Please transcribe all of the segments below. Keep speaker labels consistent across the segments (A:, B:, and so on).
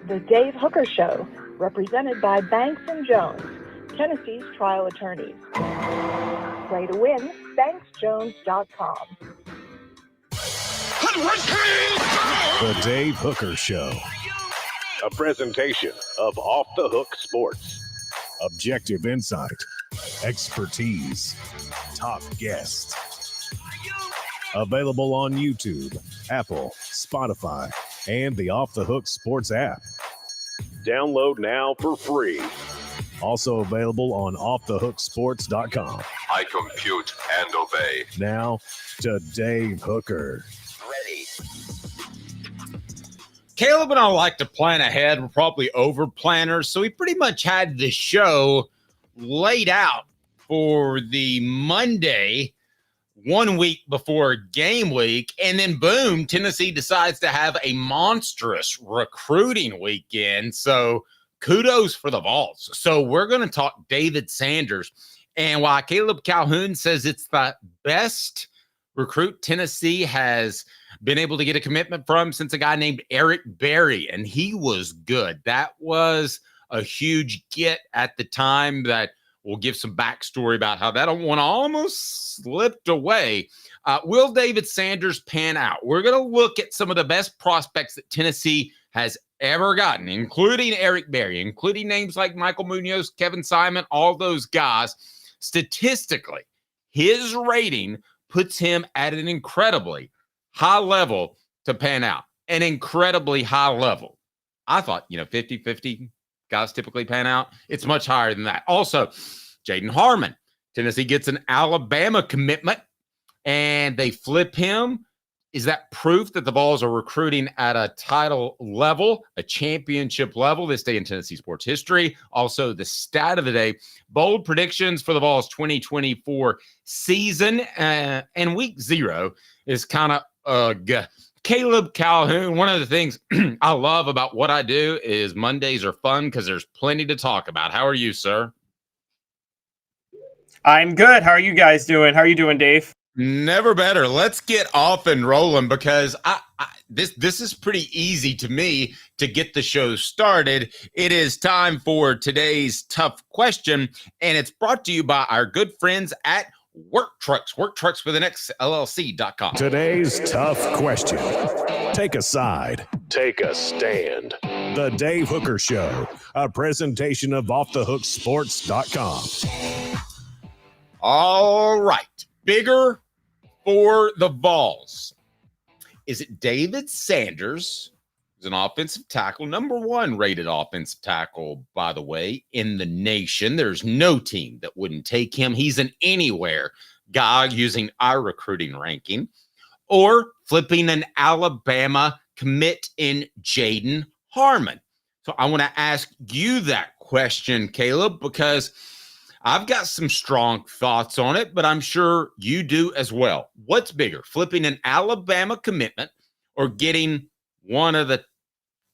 A: The Dave Hooker Show, represented by Banks & Jones, Tennessee's trial attorneys. Play to win, banksjones.com.
B: The Dave Hooker Show. A presentation of Off the Hook Sports. Objective insight, expertise, top guests. Available on YouTube, Apple, Spotify, and the Off the Hook Sports app. Download now for free. Also available on offthehooksports.com.
C: I compute and obey.
B: Now to Dave Hooker.
C: Ready.
D: Caleb and I like to plan ahead. We're probably over planners. So we pretty much had the show laid out for the Monday, 1 week before game week. And then boom, Tennessee decides to have a monstrous recruiting weekend. So kudos for the Vols. So we're going to talk David Sanders. And while Caleb Calhoun says it's the best recruit Tennessee has been able to get a commitment from since a guy named Eric Berry, and he was good. That was a huge get at the time that we'll give some backstory about how that one almost slipped away. Will David Sanders pan out? We're going to look at some of the best prospects that Tennessee has ever gotten, including Eric Berry, including names like Michael Munoz, Kevin Simon, all those guys. Statistically, his rating puts him at an incredibly high level to pan out, an incredibly high level. I thought, 50-50 guys typically pan out. It's much higher than that. Also, Jaedon Harmon, Tennessee gets an Alabama commitment and they flip him. Is that proof that the Vols are recruiting at a title level, a championship level this day in Tennessee sports history? Also, the stat of the day, bold predictions for the Vols 2024 season. And week 0 is kind of Caleb Calhoun. One of the things I love about what I do is Mondays are fun because there's plenty to talk about. How are you, sir?
E: I'm good. How are you guys doing? How are you doing, Dave?
D: Never better. Let's get off and rolling because this is pretty easy to me to get the show started. It is time for today's tough question, and it's brought to you by our good friends at Work Trucks with an X, LLC.com.
B: Today's tough question. Take a side. Take a stand. The Dave Hooker Show, a presentation of offthehooksports.com.
D: All right. Bigger for the Vols. Is it David Sanders, who's an offensive tackle, number 1 rated offensive tackle, by the way, in the nation? There's no team that wouldn't take him. He's an anywhere guy using our recruiting ranking. Or flipping an Alabama commit in Jaedon Harmon. So I want to ask you that question, Caleb, because I've got some strong thoughts on it, but I'm sure you do as well. What's bigger, flipping an Alabama commitment or getting one of the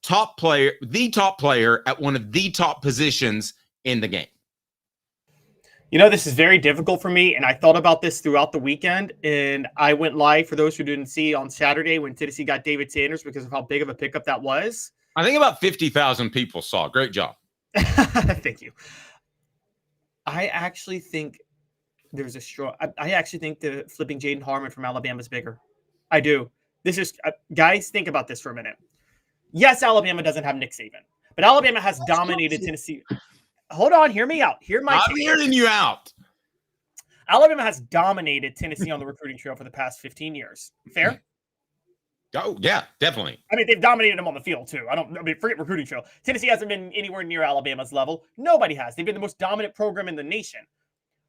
D: top player at one of the top positions in the game?
E: This is very difficult for me, and I thought about this throughout the weekend, and I went live, for those who didn't see, on Saturday when Tennessee got David Sanders because of how big of a pickup that was.
D: I think about 50,000 people saw. Great job.
E: Thank you. I actually think there's a strong. I actually think the flipping Jaedon Harmon from Alabama is bigger. I do. This is guys. Think about this for a minute. Yes, Alabama doesn't have Nick Saban, but Alabama has dominated Tennessee. Hold on, hear me out.
D: I'm hearing you out.
E: Alabama has dominated Tennessee on the recruiting trail for the past 15 years. Fair?
D: Oh, yeah, definitely.
E: I mean, they've dominated them on the field, too. Forget recruiting trail. Tennessee hasn't been anywhere near Alabama's level. Nobody has. They've been the most dominant program in the nation.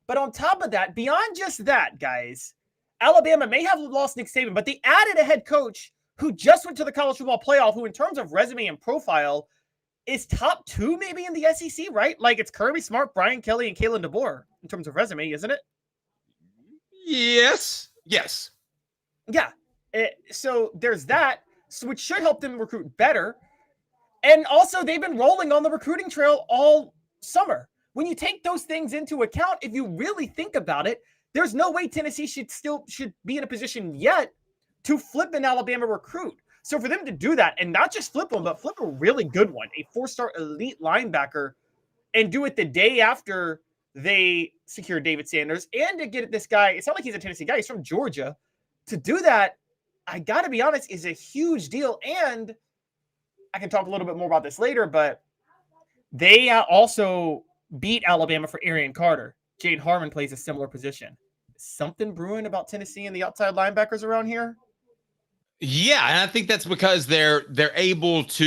E: But on top of that, beyond just that, guys, Alabama may have lost Nick Saban, but they added a head coach who just went to the college football playoff, who in terms of resume and profile is top 2 maybe in the SEC, right? Like it's Kirby Smart, Brian Kelly, and Kalen DeBoer in terms of resume, isn't it?
D: Yes.
E: Yeah. So there's that, which should help them recruit better. And also, they've been rolling on the recruiting trail all summer. When you take those things into account, if you really think about it, there's no way Tennessee should be in a position yet to flip an Alabama recruit. So for them to do that and not just flip one, but flip a really good one, a 4-star elite linebacker, and do it the day after they secure David Sanders, and to get this guy, it's not like he's a Tennessee guy, he's from Georgia. To do that, I got to be honest, is a huge deal. And I can talk a little bit more about this later, but they also beat Alabama for Arian Carter. Jaedon Harmon plays a similar position. Something brewing about Tennessee and the outside linebackers around here?
D: Yeah, and I think that's because they're able to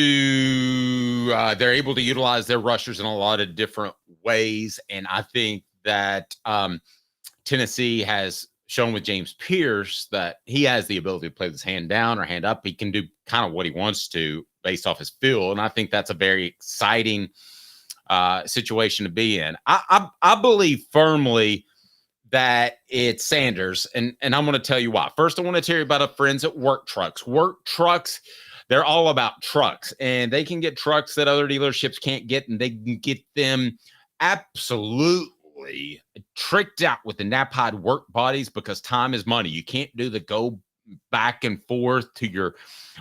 D: utilize their rushers in a lot of different ways, and I think that Tennessee has shown with James Pierce that he has the ability to play this hand down or hand up. He can do kind of what he wants to based off his feel, and I think that's a very exciting situation to be in. I believe firmly that it's Sanders, and I'm going to tell you why. First, I want to tell you about our friends at Work Trucks. Work Trucks, they're all about trucks, and they can get trucks that other dealerships can't get, and they can get them absolutely tricked out with the Napide work bodies because time is money. You can't do the go back and forth to your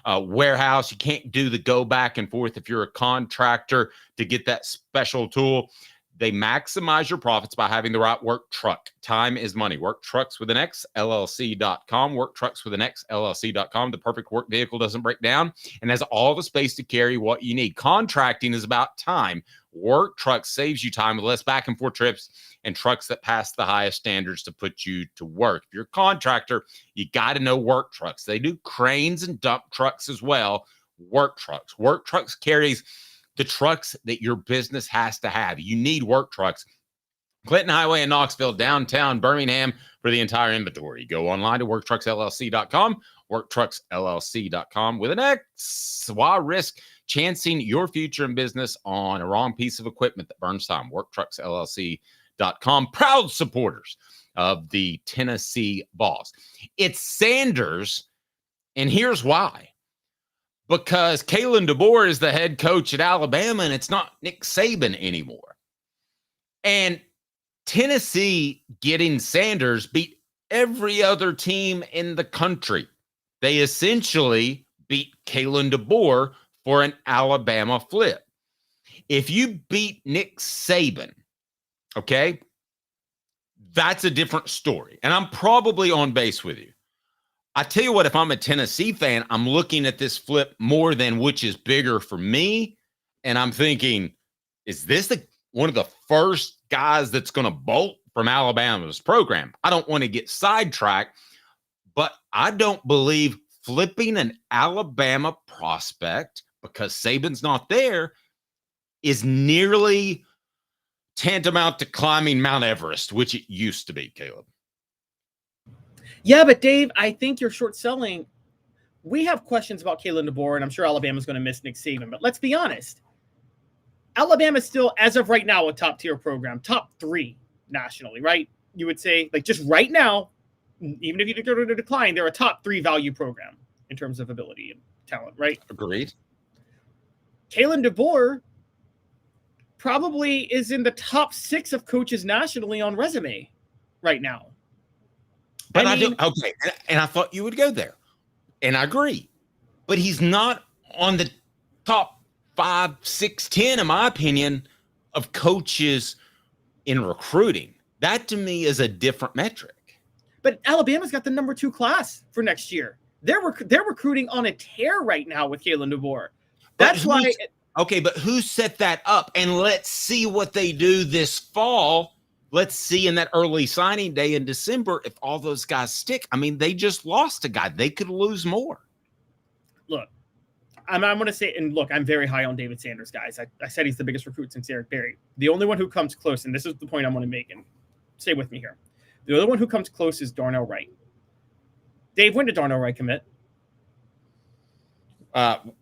D: warehouse. You can't do the go back and forth if you're a contractor to get that special tool. They maximize your profits by having the right work truck. Time is money. Work Trucks with an X, LLC.com. Work Trucks with an X, LLC.com. The perfect work vehicle doesn't break down and has all the space to carry what you need. Contracting is about time. Work Trucks saves you time with less back and forth trips and trucks that pass the highest standards to put you to work. If you're a contractor, you got to know Work Trucks. They do cranes and dump trucks as well. Work Trucks. Work Trucks carries the trucks that your business has to have. You need Work Trucks. Clinton Highway in Knoxville, downtown Birmingham for the entire inventory. Go online to worktrucksllc.com, worktrucksllc.com with an X. Why risk chancing your future in business on a wrong piece of equipment that burns time? Worktrucksllc.com, proud supporters of the Tennessee Vols. It's Sanders, and here's why. Because Kalen DeBoer is the head coach at Alabama, and it's not Nick Saban anymore. And Tennessee getting Sanders beat every other team in the country. They essentially beat Kalen DeBoer for an Alabama flip. If you beat Nick Saban, okay, that's a different story. And I'm probably on base with you. I tell you what, if I'm a Tennessee fan, I'm looking at this flip more than which is bigger for me. And I'm thinking, is this one of the first guys that's going to bolt from Alabama's program? I don't want to get sidetracked, but I don't believe flipping an Alabama prospect because Saban's not there is nearly tantamount to climbing Mount Everest, which it used to be, Caleb.
E: Yeah, but Dave, I think you're short selling. We have questions about Kalen DeBoer, and I'm sure Alabama's going to miss Nick Saban. But let's be honest. Alabama's still, as of right now, a top-tier program. Top 3 nationally, right? You would say, like, just right now, even if you go to decline, they're a top 3 value program in terms of ability and talent, right?
D: Agreed.
E: Kalen DeBoer probably is in the top 6 of coaches nationally on resume right now.
D: But okay, and I thought you would go there, and I agree. But he's not on the top 5, 6, 10, in my opinion, of coaches in recruiting. That to me is a different metric.
E: But Alabama's got the number 2 class for next year. They're recruiting on a tear right now with Kalen DeBoer. That's why.
D: Okay, but who set that up? And let's see what they do this fall. Let's see in that early signing day in December if all those guys stick. I mean, they just lost a guy. They could lose more.
E: Look, I'm going to say, and look, I'm very high on David Sanders, guys. I said he's the biggest recruit since Eric Berry. The only one who comes close, and this is the point I want to make, and stay with me here. The other one who comes close is Darnell Wright. Dave, when did Darnell Wright commit?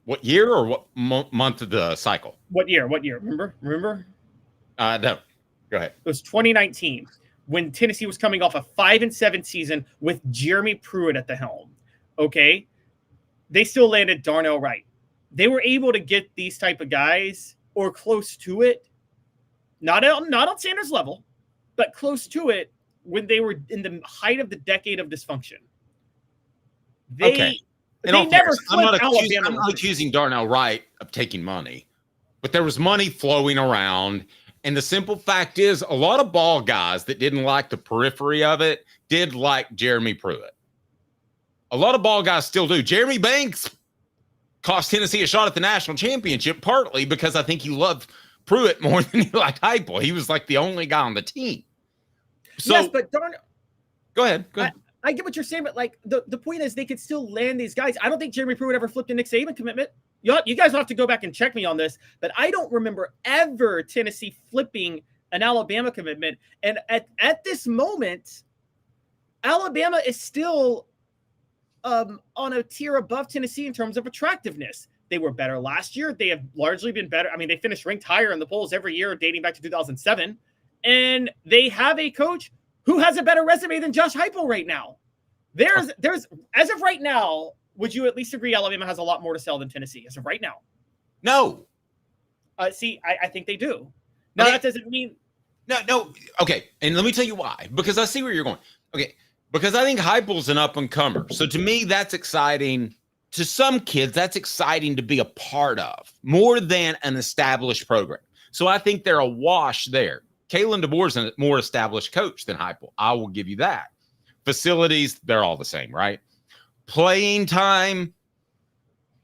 D: What year or what month of the cycle?
E: What year? Remember?
D: No. Go ahead.
E: It was 2019 when Tennessee was coming off a 5-7 season with Jeremy Pruitt at the helm. Okay. They still landed Darnell Wright. They were able to get these type of guys or close to it. Not on Sanders level, but close to it when they were in the height of the decade of dysfunction. They never flipped Alabama.
D: I'm not accusing Darnell Wright of taking money, but there was money flowing around. And the simple fact is, a lot of ball guys that didn't like the periphery of it did like Jeremy Pruitt. A lot of ball guys still do. Jeremy Banks cost Tennessee a shot at the national championship, partly because I think he loved Pruitt more than he liked Heupel. He was like the only guy on the team. So,
E: yes, but
D: go ahead.
E: I get what you're saying, but like the point is they could still land these guys. I don't think Jeremy Pruitt ever flipped a Nick Saban commitment. You guys will have to go back and check me on this, but I don't remember ever Tennessee flipping an Alabama commitment. And at this moment, Alabama is still on a tier above Tennessee in terms of attractiveness. They were better last year. They have largely been better. I mean, they finished ranked higher in the polls every year dating back to 2007. And they have a coach who has a better resume than Josh Heupel right now. There's as of right now, would you at least agree Alabama has a lot more to sell than Tennessee as of right now?
D: No.
E: See, I think they do. Now, that doesn't mean...
D: No. Okay, and let me tell you why. Because I see where you're going. Okay, because I think Heupel's an up-and-comer. So to me, that's exciting. To some kids, that's exciting to be a part of, more than an established program. So I think they're a wash there. Kalen DeBoer's a more established coach than Heupel. I will give you that. Facilities, they're all the same, right? Playing time,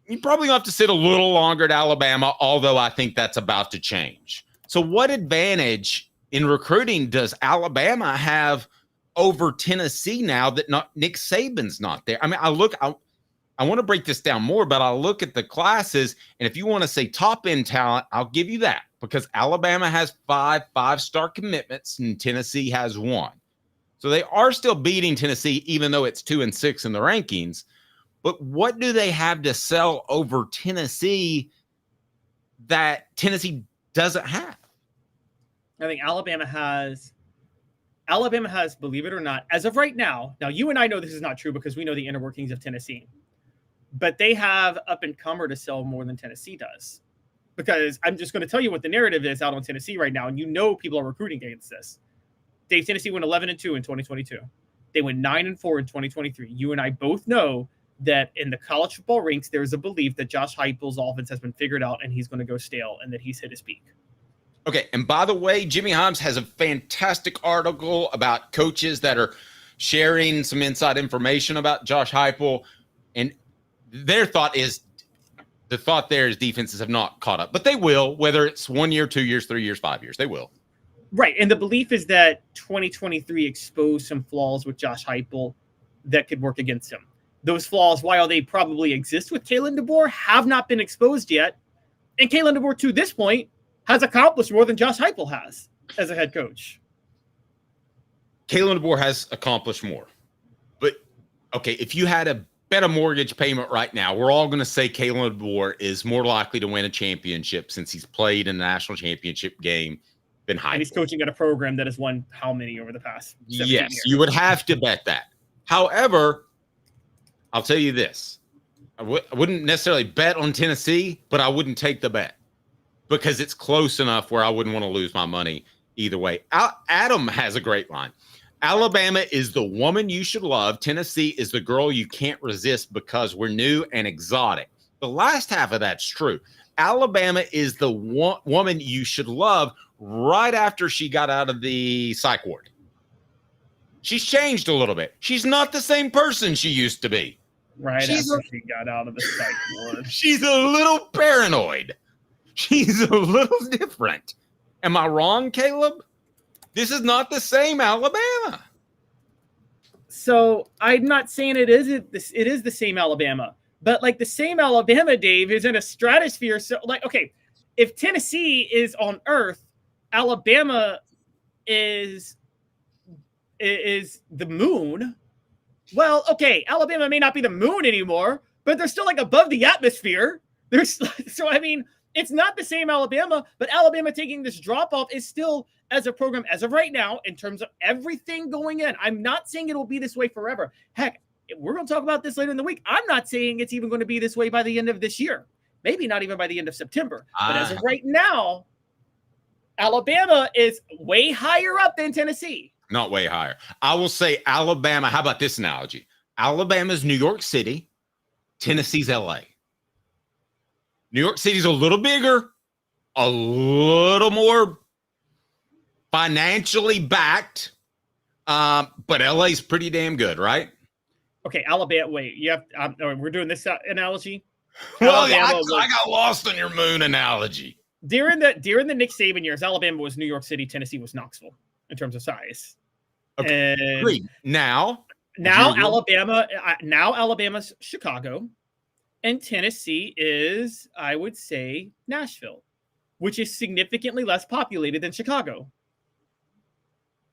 D: you probably have to sit a little longer at Alabama, although I think that's about to change. So what advantage in recruiting does Alabama have over Tennessee now that Nick Saban's not there? I mean, I want to break this down more, but I look at the classes, and if you want to say top-end talent, I'll give you that, because Alabama has five-star commitments, and Tennessee has 1. So they are still beating Tennessee, even though it's 2 and 6 in the rankings. But what do they have to sell over Tennessee that Tennessee doesn't have?
E: I think Alabama has, believe it or not, as of right now, you and I know this is not true because we know the inner workings of Tennessee, but they have up-and-comer to sell more than Tennessee does. Because I'm just going to tell you what the narrative is out on Tennessee right now, and you know people are recruiting against this. Dave, Tennessee went 11-2 in 2022. They went 9-4 in 2023. You and I both know that in the college football ranks, there's a belief that Josh Heupel's offense has been figured out and he's going to go stale and that he's hit his peak.
D: Okay, and by the way, Jimmy Himes has a fantastic article about coaches that are sharing some inside information about Josh Heupel, and their thought is defenses have not caught up, but they will, whether it's 1 year, 2 years, 3 years, 5 years, they will.
E: Right. And the belief is that 2023 exposed some flaws with Josh Heupel that could work against him. Those flaws, while they probably exist with Kalen DeBoer, have not been exposed yet. And Kalen DeBoer, to this point, has accomplished more than Josh Heupel has as a head coach.
D: Kalen DeBoer has accomplished more. But, okay, if you had a bet a mortgage payment right now, we're all going to say Kalen DeBoer is more likely to win a championship since he's played in a national championship game than Heupel.
E: And he's coaching at a program that has won how many over the past 17 years?
D: You would have to bet that. However, I'll tell you this. I wouldn't necessarily bet on Tennessee, but I wouldn't take the bet because it's close enough where I wouldn't want to lose my money either way. Adam has a great line. Alabama is the woman you should love. Tennessee is the girl you can't resist because we're new and exotic. The last half of that's true. Alabama is the woman you should love right after she got out of the psych ward. She's changed a little bit. She's not the same person she used to be.
E: Right after she got out of the psych ward.
D: She's a little paranoid. She's a little different. Am I wrong, Caleb? This is not the same Alabama.
E: So I'm not saying it is the same Alabama, but like the same Alabama, Dave, is in a stratosphere. So like, okay, if Tennessee is on Earth, Alabama is the moon. Well, okay, Alabama may not be the moon anymore, but they're still like above the atmosphere. So I mean, it's not the same Alabama, but Alabama taking this drop off is still, as a program, as of right now, in terms of everything going in. I'm not saying it will be this way forever. Heck, we're going to talk about this later in the week. I'm not saying it's even going to be this way by the end of this year. Maybe not even by the end of September. But as of right now, Alabama is way higher up than Tennessee.
D: Not way higher. I will say Alabama. How about this analogy? Alabama's New York City. Tennessee's LA. New York City's a little bigger, a little more financially backed, but LA's pretty damn good, right?
E: Okay, Alabama. Wait, you have. We're doing this analogy.
D: Well, I got lost on your moon analogy.
E: During the Nick Saban years, Alabama was New York City, Tennessee was Knoxville in terms of size.
D: Okay,
E: and
D: now
E: Alabama's Chicago, and Tennessee is, I would say, Nashville, which is significantly less populated than Chicago,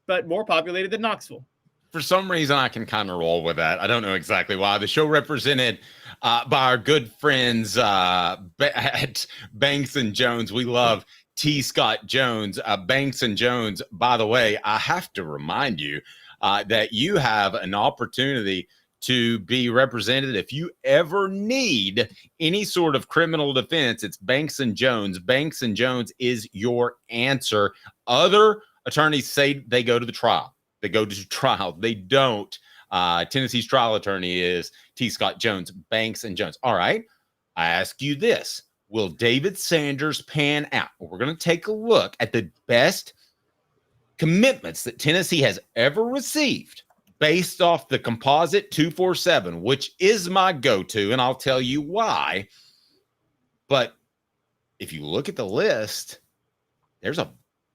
E: but more populated than Knoxville.
D: For some reason, I can kind of roll with that. I don't know exactly why. The show represented by our good friends at Banks and Jones. We love T. Scott Jones. Banks and Jones, by the way, I have to remind you that you have an opportunity to be represented. If you ever need any sort of criminal defense, it's Banks and Jones. Banks and Jones is your answer. Other attorneys say they go to the trial. They go to trial. They don't. Tennessee's trial attorney is T. Scott Jones, Banks and Jones. All right. I ask you this. Will David Sanders pan out? We're going to take a look at the best commitments that Tennessee has ever received based off the composite 247, which is my go-to, and I'll tell you why. But if you look at the list, there's a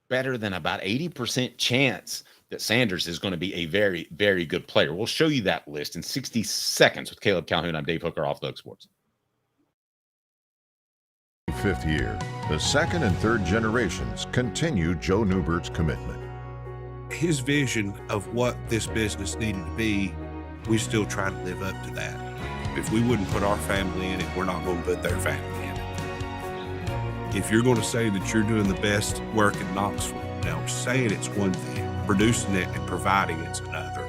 D: better than about 80% chance that Sanders is going to be a very, very good player. We'll show you that list in 60 seconds with Caleb Calhoun. I'm Dave Hooker, Off the Hook Sports.
F: 5th year, the second and third generations continue Joe Neubert's commitment.
G: His vision of what this business needed to be, we still try to live up to that. If we wouldn't put our family in it, we're not going to put their family in it. If you're going to say that you're doing the best work in Knoxville, now saying it's one thing, producing it and providing it's another.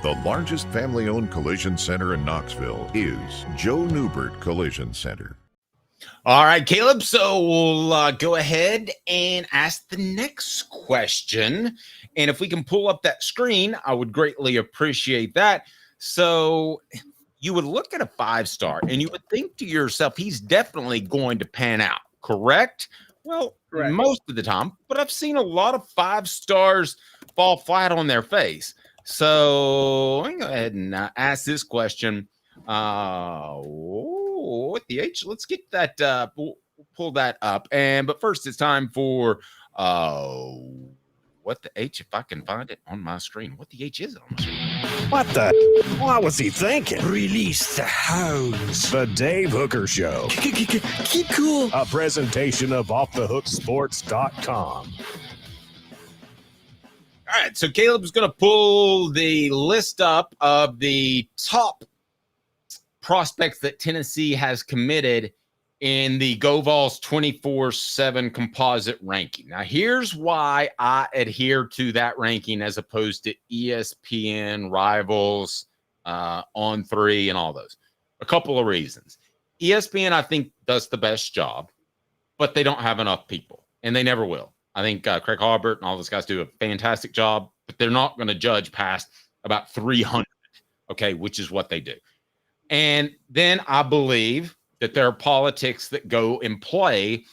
F: The largest family-owned collision center in Knoxville is Joe Newbert Collision Center.
D: All right, Caleb. So we'll go ahead and ask the next question. And if we can pull up that screen, I would greatly appreciate that. So you would look at a 5-star and you would think to yourself, he's definitely going to pan out, correct? Well,
E: Correct.
D: Most of the time, but I've seen a lot of 5-stars fall flat on their face. So I'm going to go ahead and ask this question. What the H? Let's get that, pull that up. But first it's time for, what the H, if I can find it on my screen. What the H is it on my screen?
B: What the? What was he thinking?
H: Release the hounds.
B: The Dave Hooker Show.
H: Keep cool.
B: A presentation of OffTheHookSports.com.
D: All right, so Caleb's going to pull the list up of the top prospects that Tennessee has committed in the Vols 24/7 composite ranking. Now, here's why I adhere to that ranking as opposed to ESPN, Rivals, On3, and all those. A couple of reasons. ESPN, I think, does the best job, but they don't have enough people, and they never will. I think Craig Harbert and all those guys do a fantastic job, but they're not going to judge past about 300, okay, which is what they do. And then I believe that there are politics that go in play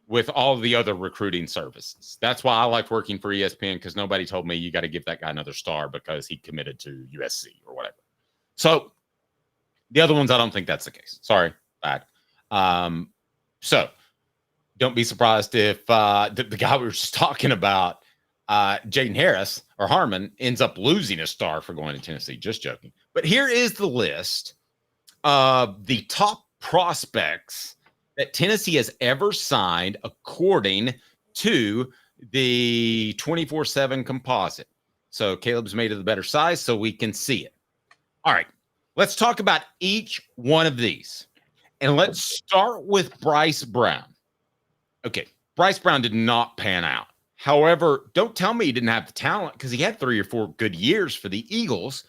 D: with all the other recruiting services. That's why I like working for ESPN, because nobody told me you got to give that guy another star because he committed to USC or whatever. So the other ones, I don't think that's the case. Sorry, bad. So don't be surprised if the guy we were just talking about, Jaedon Harris or Harmon, ends up losing a star for going to Tennessee. Just joking. But here is the list of the top prospects that Tennessee has ever signed according to the 24/7 composite. So Caleb's made it the better size so we can see it. All right, let's talk about each one of these. And let's start with Bryce Brown. Okay, Bryce Brown did not pan out. However, don't tell me he didn't have the talent, because he had 3 or 4 good years for the Eagles.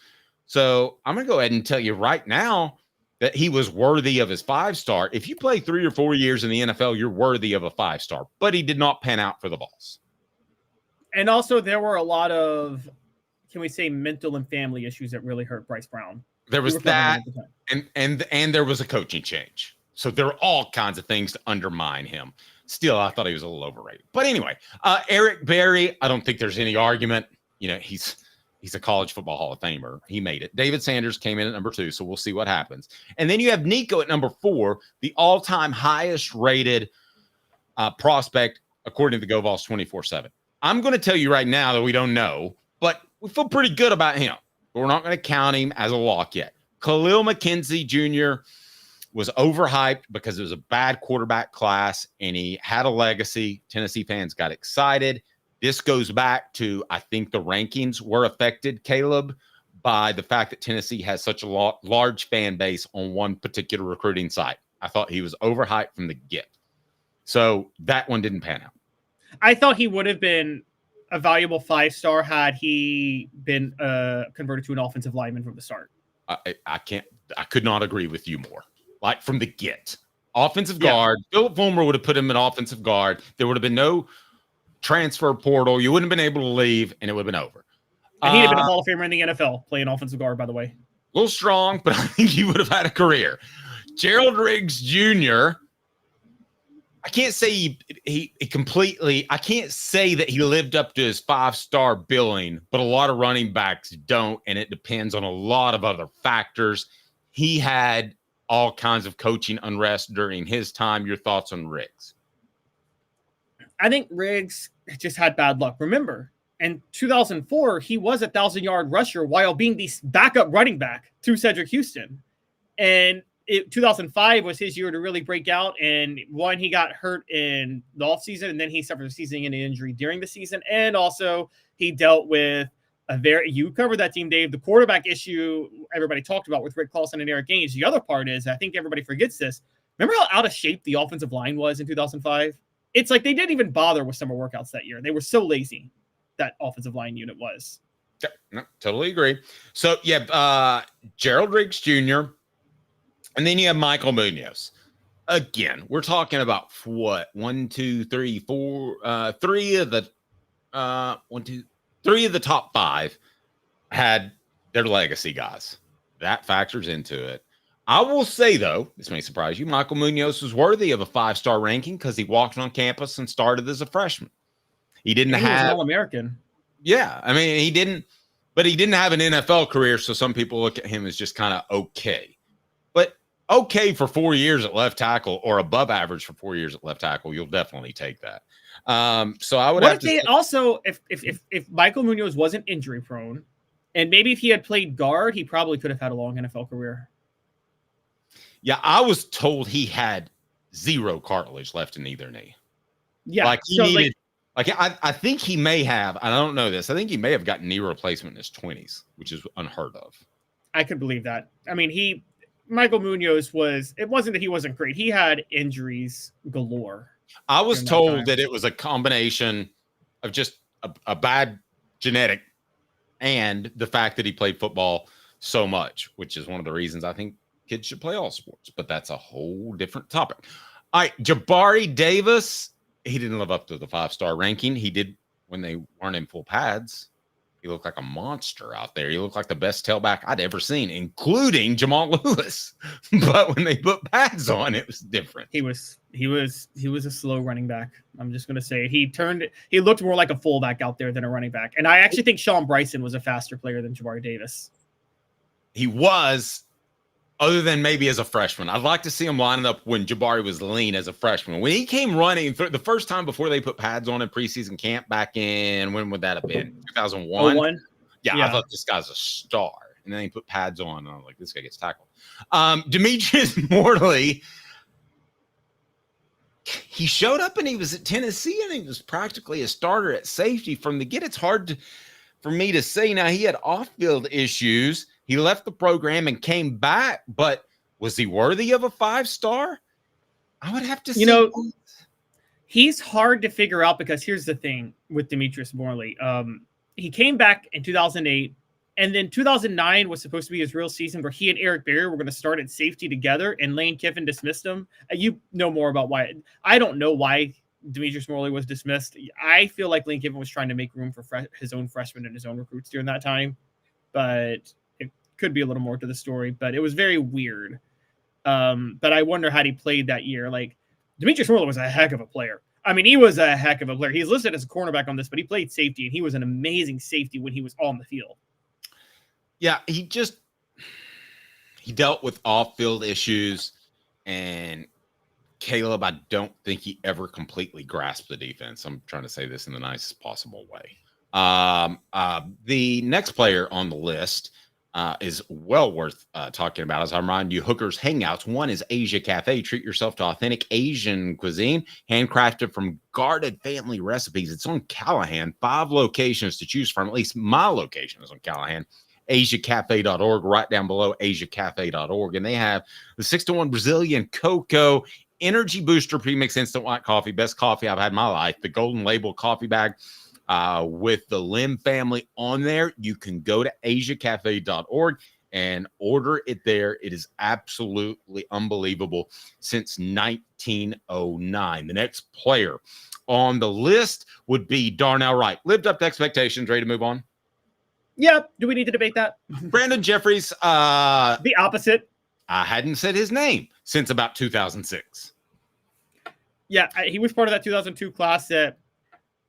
D: So I'm going to go ahead and tell you right now that he was worthy of his 5-star. If you play 3 or 4 years in the NFL, you're worthy of a 5-star, but he did not pan out for the Vols.
E: And also there were a lot of, can we say, mental and family issues that really hurt Bryce Brown.
D: There was
E: We were covering
D: that,
E: it at the time.
D: and there was a coaching change. So there were all kinds of things to undermine him. Still, I thought he was a little overrated. But anyway, Eric Berry, I don't think there's any argument. You know, he's a college football Hall of Famer. He made it. David Sanders came in at number 2, so we'll see what happens. And then you have Nico at number 4, the all-time highest rated prospect according to the Vols 24/7. I'm going to tell you right now that we don't know, but we feel pretty good about him. But we're not going to count him as a lock yet. Khalil McKenzie Jr. was overhyped because it was a bad quarterback class, and he had a legacy. Tennessee fans got excited. This goes back to, I think the rankings were affected, Caleb, by the fact that Tennessee has such a large fan base on one particular recruiting site. I thought he was overhyped from the get. So that one didn't pan out.
E: I thought he would have been a valuable 5-star had he been converted to an offensive lineman from the start.
D: I could not agree with you more. Like from the get. Offensive guard. Philip Fulmer would have put him in offensive guard. There would have been no transfer portal. You wouldn't have been able to leave, and it would have been over.
E: And he'd have been a Hall of Famer in the NFL playing offensive guard, by the way.
D: A little strong, but I think he would have had a career. Gerald Riggs Jr., I can't say he completely – I can't say that he lived up to his 5-star billing, but a lot of running backs don't, and it depends on a lot of other factors. He had all kinds of coaching unrest during his time. Your thoughts on Riggs?
E: I think Riggs just had bad luck. Remember, in 2004, he was a 1,000-yard rusher while being the backup running back to Cedric Houston. And 2005 was his year to really break out. And one, he got hurt in the offseason, and then he suffered a season-ending injury during the season. And also, he dealt with you covered that team, Dave, the quarterback issue everybody talked about with Rick Clausen and Eric Gaines. The other part is, I think everybody forgets this. Remember how out of shape the offensive line was in 2005? It's like they didn't even bother with summer workouts that year. They were so lazy, that offensive line unit was.
D: Yeah, no, totally agree. So, Gerald Riggs Jr., and then you have Michael Munoz. Again, we're talking about what? 3 of the top 5 had their legacy guys. That factors into it. I will say, though, this may surprise you, Michael Munoz was worthy of a 5-star ranking because he walked on campus and started as a freshman. He didn't have
E: an All-American.
D: Yeah, I mean, he didn't have an NFL career, so some people look at him as just kind of okay. But okay for 4 years at left tackle, or above average for 4 years at left tackle, you'll definitely take that. So I would have to
E: also, if Michael Munoz wasn't injury prone, and maybe if he had played guard, he probably could have had a long NFL career.
D: Yeah, I was told he had 0 cartilage left in either knee.
E: Yeah,
D: like he needed. I think he may have. I don't know this. I think he may have gotten knee replacement in his 20s, which is unheard of.
E: I could believe that. I mean, Michael Munoz it wasn't that he wasn't great. He had injuries galore.
D: I was told that it was a combination of just a bad genetic and the fact that he played football so much, which is one of the reasons I think kids should play all sports, but that's a whole different topic. All right, Jabari Davis, he didn't live up to the 5-star ranking. He did when they weren't in full pads. He looked like a monster out there. He looked like the best tailback I'd ever seen, including Jamal Lewis. But when they put pads on, it was different.
E: He was a slow running back. I'm just going to say he looked more like a fullback out there than a running back. And I actually think Sean Bryson was a faster player than Jabari Davis.
D: He was, other than maybe as a freshman. I'd like to see him lining up when Jabari was lean as a freshman. When he came running the first time before they put pads on in preseason camp back in, when would that have been? 2001? Yeah, I thought this guy's a star. And then he put pads on, and I was like, this guy gets tackled. Demetrius Morley, he showed up and he was at Tennessee, and he was practically a starter at safety from the get. It's hard for me to say. Now, he had off-field issues. He left the program and came back, but was he worthy of a 5-star? I would have to say.
E: He's hard to figure out because here's the thing with Demetrius Morley. He came back in 2008, and then 2009 was supposed to be his real season where he and Eric Berry were going to start at safety together, and Lane Kiffin dismissed him. You know more about why. I don't know why Demetrius Morley was dismissed. I feel like Lane Kiffin was trying to make room for his own freshmen and his own recruits during that time, but could be a little more to the story, but it was very weird. But I wonder how he played that year. Like, Demetrius Morley was a heck of a player. I mean, he was a heck of a player. He's listed as a cornerback on this, but he played safety, and he was an amazing safety when he was on the field.
D: Yeah, he dealt with off-field issues, and Caleb, I don't think he ever completely grasped the defense. I'm trying to say this in the nicest possible way. The next player on the list is well worth talking about. As I remind you, Hooker's Hangouts. One is Asia Cafe. Treat yourself to authentic Asian cuisine, handcrafted from guarded family recipes. It's on Callahan. 5 locations to choose from. At least my location is on Callahan. AsiaCafe.org, right down below AsiaCafe.org. And they have the 6-to-1 Brazilian Cocoa Energy Booster Premix Instant White Coffee. Best coffee I've had in my life. The Golden Label coffee bag with the Lim family on there. You can go to AsiaCafe.org and order it there. It is absolutely unbelievable since 1909. The next player on the list would be Darnell Wright. Lived up to expectations. Ready to move on?
E: Yeah. Do we need to debate that?
D: Brandon Jeffries.
E: The opposite.
D: I hadn't said his name since about 2006.
E: Yeah, he was part of that 2002 class that,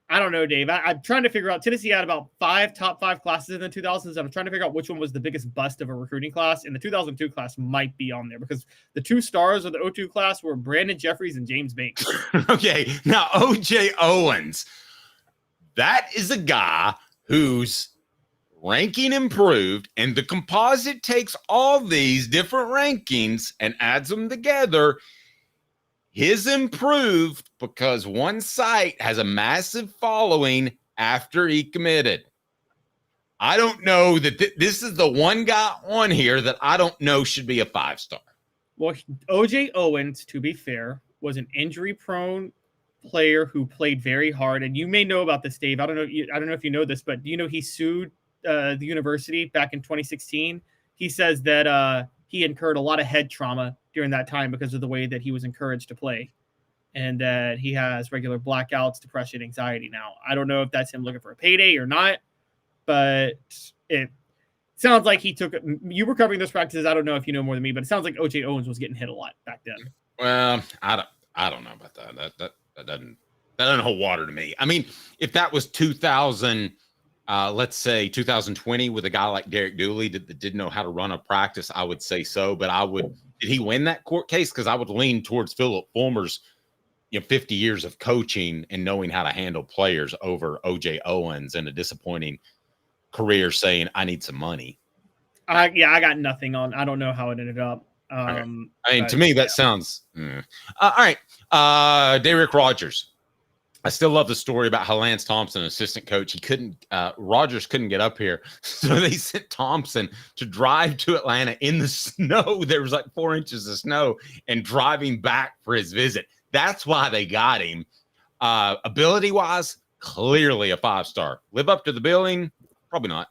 E: I don't know, Dave. I'm trying to figure out. Tennessee had about 5 top 5 classes in the 2000s. I'm trying to figure out which one was the biggest bust of a recruiting class. And the 2002 class might be on there because the 2 stars of the 02 class were Brandon Jeffries and James Banks.
D: Okay, now O.J. Owens. That is a guy who's ranking improved, and the composite takes all these different rankings and adds them together. His improved because one site has a massive following after he committed. I don't know that this is the one guy on here that I don't know should be a 5-star.
E: Well, O.J. Owens, to be fair, was an injury-prone player who played very hard, and you may know about this, Dave. I don't know if you know this, but do you know he sued the university back in 2016? He says that he incurred a lot of head trauma during that time because of the way that he was encouraged to play, and that he has regular blackouts, depression, anxiety now. I don't know if that's him looking for a payday or not, but it sounds like he took – you were covering those practices. I don't know if you know more than me, but it sounds like O.J. Owens was getting hit a lot back then.
D: Well, I don't know about that. That doesn't hold water to me. I mean, if that was 2000 – let's say 2020 with a guy like Derek Dooley that didn't know how to run a practice, I would say so. But did he win that court case? Because I would lean towards Philip Fulmer's 50 years of coaching and knowing how to handle players over O.J. Owens and a disappointing career saying, I need some money.
E: I got nothing on. I don't know how it ended up.
D: Okay. I mean, to me, that sounds. All right. Derrick Rogers. I still love the story about how Lance Thompson, assistant coach, Rogers couldn't get up here. So they sent Thompson to drive to Atlanta in the snow. There was like 4 inches of snow and driving back for his visit. That's why they got him. Ability wise, clearly a 5-star. Live up to the billing? Probably not.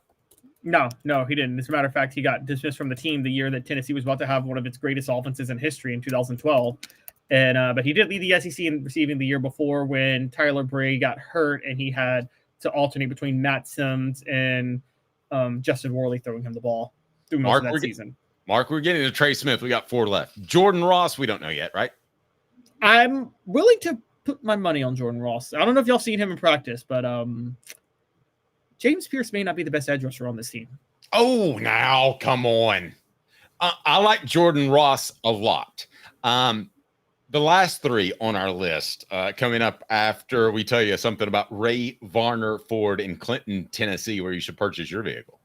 E: No, he didn't. As a matter of fact, he got dismissed from the team the year that Tennessee was about to have one of its greatest offenses in history in 2012. And but he did lead the SEC in receiving the year before when Tyler Bray got hurt and he had to alternate between Matt Sims and Justin Worley throwing him the ball through most of that season.
D: Mark, we're getting to Trey Smith. We got 4 left. Jordan Ross, we don't know yet, right?
E: I'm willing to put my money on Jordan Ross. I don't know if y'all seen him in practice, but James Pierce may not be the best edge rusher on this team.
D: Oh, now, come on. I like Jordan Ross a lot. The last 3 on our list coming up after we tell you something about Raynor Ford in Clinton, Tennessee, where you should purchase your vehicle.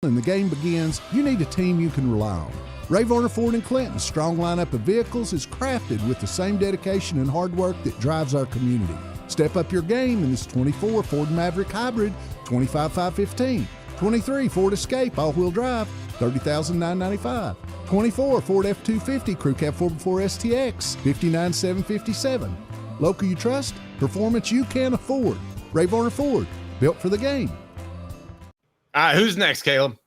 I: When the game begins, you need a team you can rely on. Raynor Ford in Clinton's strong lineup of vehicles is crafted with the same dedication and hard work that drives our community. Step up your game in this 24 Ford Maverick Hybrid, $25,515. 23 Ford Escape all-wheel drive, $30,995. 24 Ford F-250 Crew Cab 4x4 STX, $59,757. Local you trust, performance you can afford. Raynor Ford, built for the game.
D: All right, who's next, Caleb?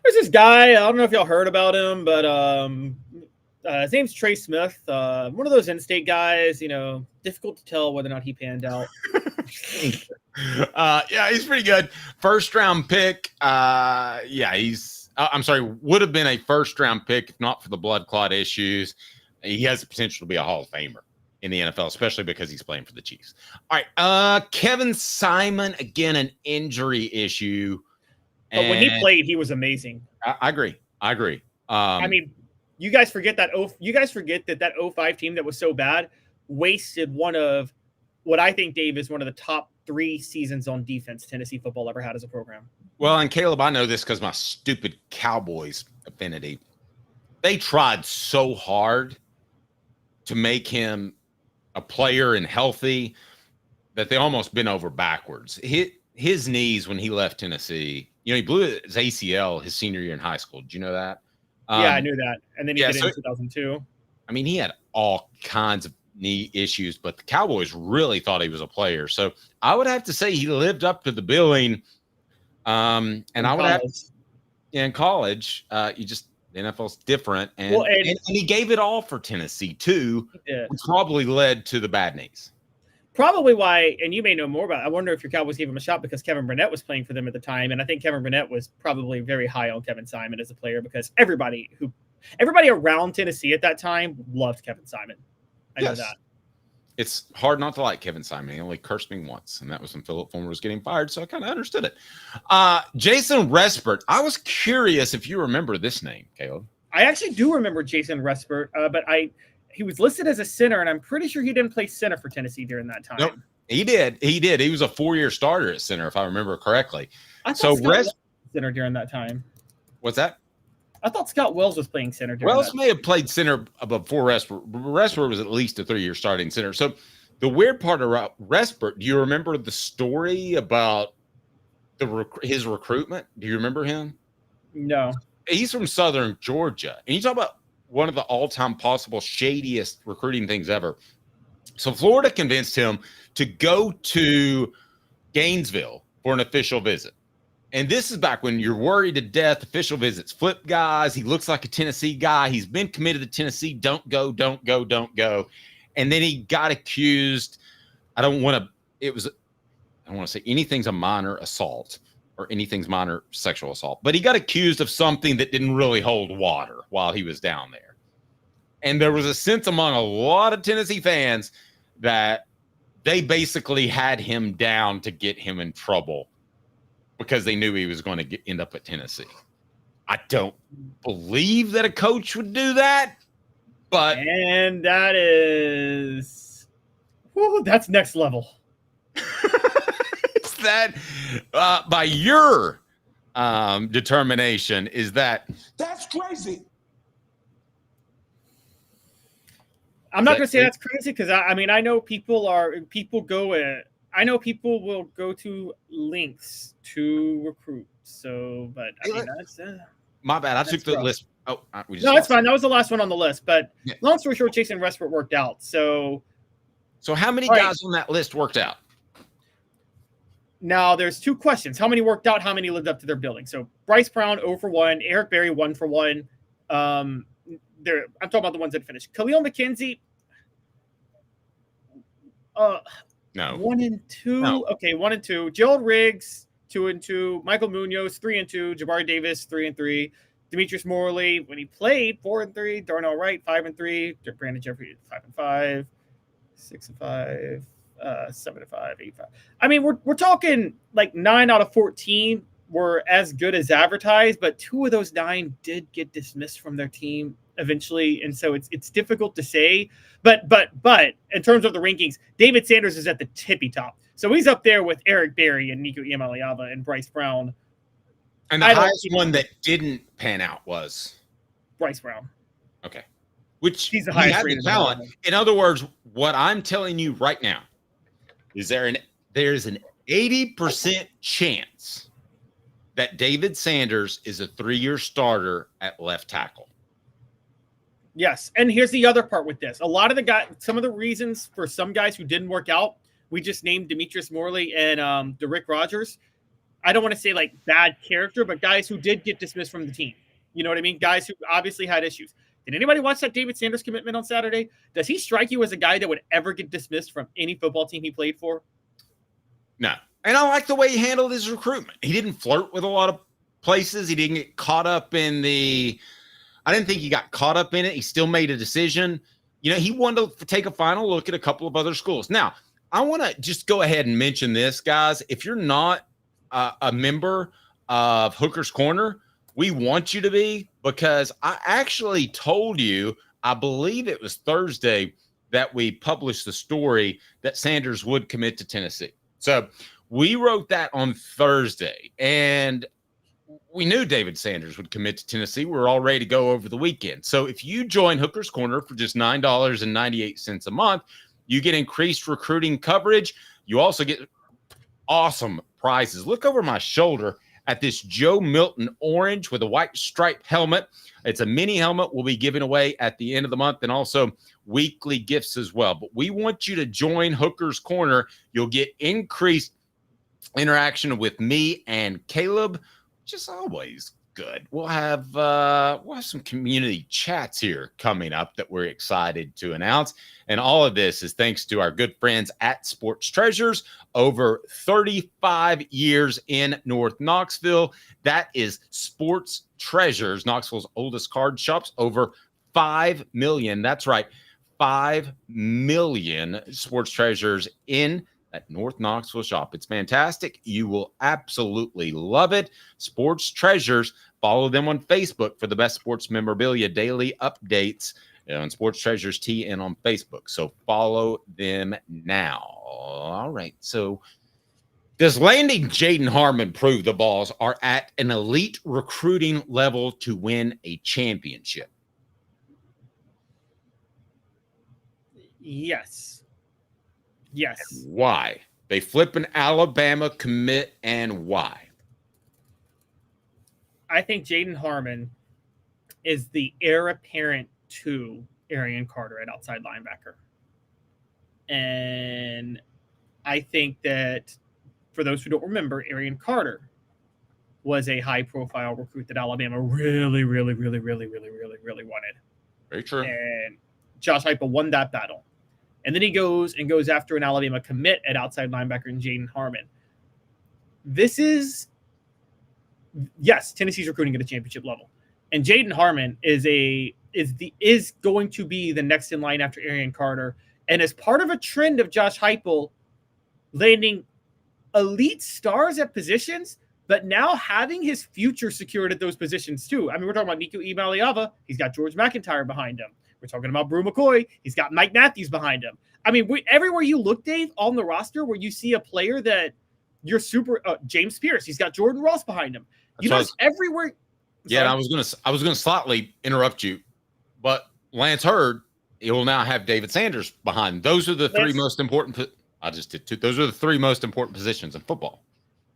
E: There's this guy. I don't know if y'all heard about him, but his name's Trey Smith. One of those in-state guys. Difficult to tell whether or not he panned out.
D: Yeah, he's pretty good. First round pick. I'm sorry, would have been a first round pick if not for the blood clot issues. He has the potential to be a Hall of Famer in the NFL, especially because he's playing for the Chiefs. All right. Kevin Simon, again, an injury issue.
E: But when he played, he was amazing.
D: I agree.
E: I mean, you guys forget that 05 team that was so bad wasted one of what I think, Dave, is one of the top 3 seasons on defense Tennessee football ever had as a program.
D: Well, and Caleb, I know this because my stupid Cowboys affinity. They tried so hard to make him a player and healthy that they almost bent over backwards. His knees when he left Tennessee, he blew his ACL his senior year in high school. Did you know that?
E: Yeah, I knew that. And then he did it in 2002.
D: I mean, he had all kinds of knee issues, but the Cowboys really thought he was a player. So I would have to say he lived up to the billing. And I would have in college, the NFL's different. And he gave it all for Tennessee too, which probably led to the bad knees.
E: Probably why, and you may know more about it. I wonder if your Cowboys gave him a shot because Kevin Burnett was playing for them at the time. And I think Kevin Burnett was probably very high on Kevin Simon as a player because everybody around Tennessee at that time loved Kevin Simon. I know that.
D: It's hard not to like Kevin Simon. He only cursed me once, and that was when Philip Fulmer was getting fired, so I kind of understood it. Jason Respert. I was curious if you remember this name, Caleb.
E: I actually do remember Jason Respert, but he was listed as a center, and I'm pretty sure he didn't play center for Tennessee during that time.
D: Nope, he did. He was a 4-year starter at center, if I remember correctly.
E: I thought Scott was center during that time.
D: What's that?
E: I thought Scott Wells was playing center.
D: Wells may have played center before Respert. Respert was at least a 3-year starting center. So the weird part about Respert, do you remember the story about his recruitment? Do you remember him?
E: No.
D: He's from Southern Georgia. And you talk about one of the all-time possible shadiest recruiting things ever. So Florida convinced him to go to Gainesville for an official visit. And this is back when you're worried to death. Official visits flip guys. He looks like a Tennessee guy. He's been committed to Tennessee. Don't go. And then he got accused. I don't want to say anything's a minor assault or anything's minor sexual assault, but he got accused of something that didn't really hold water while he was down there. And there was a sense among a lot of Tennessee fans that they basically had him down to get him in trouble because they knew he was going to end up at Tennessee. I don't believe that a coach would do that, but
E: and that's next level.
D: Is that by your determination? Is that's crazy?
E: I'm not going to say that's crazy because I know people will go to links to recruit. So, but that's
D: my bad. I took the list. Oh,
E: no, it's fine. That was the last one on the list. But long story short, Jason Respert worked out. So
D: how many guys on that list worked out?
E: Now there's 2 questions: how many worked out? How many lived up to their billing? So Bryce Brown 0 for 1, Eric Berry 1 for 1. I'm talking about the ones that finished. Khalil McKenzie.
D: No.
E: 1 and 2. No. Okay, 1 and 2. Gerald Riggs 2 and 2. Michael Munoz 3 and 2. Jabari Davis 3 and 3. Demetrius Morley when he played 4 and 3. Darnell Wright 5 and 3. Brandon Jeffrey 5 and 5. 6 and 5. 7 and 5. 8 and 5. I mean, we're talking like 9 out of 14 were as good as advertised, but 2 of those 9 did get dismissed from their team eventually, and so it's difficult to say. But in terms of the rankings, David Sanders is at the tippy top, so he's up there with Eric Berry and Nico Iamaleava and Bryce Brown.
D: And the highest one that didn't pan out was
E: Bryce Brown.
D: Okay, which
E: he's the highest rated
D: talent. In other words, what I'm telling you right now is there's an 80% chance that David Sanders is a 3-year starter at left tackle.
E: Yes, and here's the other part with this. Some of the reasons for some guys who didn't work out, we just named Demetrius Morley and DeRick Rogers. I don't want to say like bad character, but guys who did get dismissed from the team. You know what I mean? Guys who obviously had issues. Did anybody watch that David Sanders commitment on Saturday? Does he strike you as a guy that would ever get dismissed from any football team he played for?
D: No. And I like the way he handled his recruitment. He didn't flirt with a lot of places. He didn't get caught up in I didn't think he got caught up in it. He still made a decision. He wanted to take a final look at a couple of other schools. Now, I want to just go ahead and mention this, guys. If you're not a member of Hooker's Corner, we want you to be, because I actually told you, I believe it was Thursday, that we published the story that Sanders would commit to Tennessee. So we wrote that on Thursday, and we knew David Sanders would commit to Tennessee. We were all ready to go over the weekend. So if you join Hooker's Corner for just $9.98 a month, you get increased recruiting coverage. You also get awesome prizes. Look over my shoulder at this Joe Milton orange with a white striped helmet. It's a mini helmet we'll be giving away at the end of the month, and also weekly gifts as well. But we want you to join Hooker's Corner. You'll get increased interaction with me and Caleb, which is always good. We'll have some community chats here coming up that we're excited to announce. And all of this is thanks to our good friends at Sports Treasures, over 35 years in North Knoxville. That is Sports Treasures, Knoxville's oldest card shops, over 5 million. That's right, 5 million Sports Treasures in that North Knoxville shop. It's fantastic. You will absolutely love it. Sports Treasures. Follow them on Facebook for the best sports memorabilia daily updates on Sports Treasures TN on Facebook. So follow them now. All right. So does landing Jaedon Harmon prove the Vols are at an elite recruiting level to win a championship?
E: Yes. Yes.
D: Why? They flip an Alabama commit, and why?
E: I think Jaedon Harmon is the heir apparent to Arian Carter at outside linebacker. And I think that for those who don't remember, Arian Carter was a high-profile recruit that Alabama really wanted.
D: Very true.
E: And Josh Heupel won that battle. And then he goes after an Alabama commit at outside linebacker in Jaedon Harmon. Yes, Tennessee's recruiting at a championship level. And Jaedon Harmon is going to be the next in line after Arian Carter. And as part of a trend of Josh Heupel landing elite stars at positions, but now having his future secured at those positions too. I mean, we're talking about Nico Imaliava. He's got George McIntyre behind him. We're talking about Brew McCoy. He's got Mike Matthews behind him. I mean, everywhere you look, Dave, on the roster where you see a player that you're super James Pierce, he's got Jordan Ross behind him. You know, everywhere.
D: Yeah, and I was gonna slightly interrupt you, but Lance Hurd, he will now have David Sanders behind him. Those are the three most important. I just did two. Those are the three most important positions in football.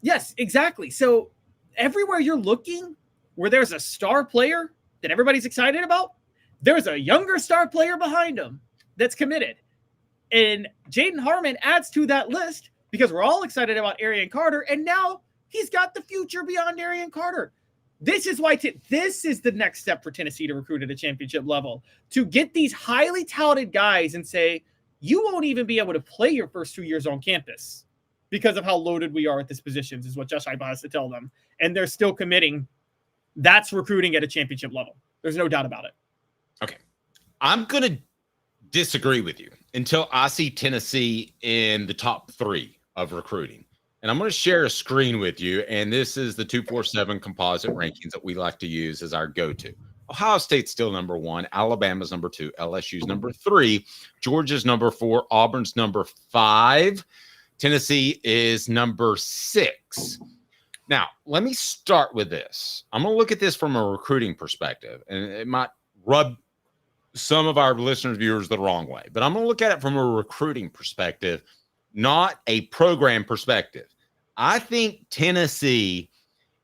E: Yes, exactly. So everywhere you're looking, where there's a star player that everybody's excited about, there's a younger star player behind him that's committed. And Jaedon Harmon adds to that list because we're all excited about Arian Carter, and now he's got the future beyond Arian Carter. This is why this is the next step for Tennessee to recruit at a championship level, to get these highly touted guys and say, you won't even be able to play your first 2 years on campus because of how loaded we are at these positions, is what Josh Heupel has to tell them. And they're still committing. That's recruiting at a championship level. There's no doubt about it.
D: Okay. I'm going to disagree with you until I see Tennessee in the top 3 of recruiting. And I'm going to share a screen with you. And this is the 247 composite rankings that we like to use as our go-to. Ohio State's still number 1. Alabama's number 2. LSU's number 3. Georgia's number 4. Auburn's number 5. Tennessee is number 6. Now, let me start with this. I'm going to look at this from a recruiting perspective, and it might rub some of our listeners, viewers the wrong way, but I'm going to look at it from a recruiting perspective, not a program perspective. I think Tennessee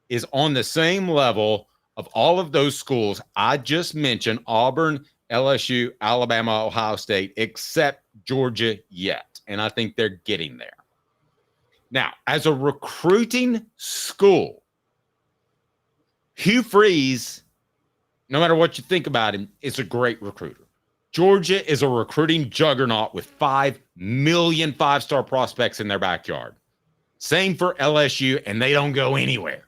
D: is on the same level of all of those schools I just mentioned, Auburn, LSU, Alabama, Ohio State, except Georgia yet. And I think they're getting there. Now, as a recruiting school, Hugh Freeze, no matter what you think about him, is a great recruiter. Georgia is a recruiting juggernaut with 5 million five-star prospects in their backyard. Same for LSU, and they don't go anywhere.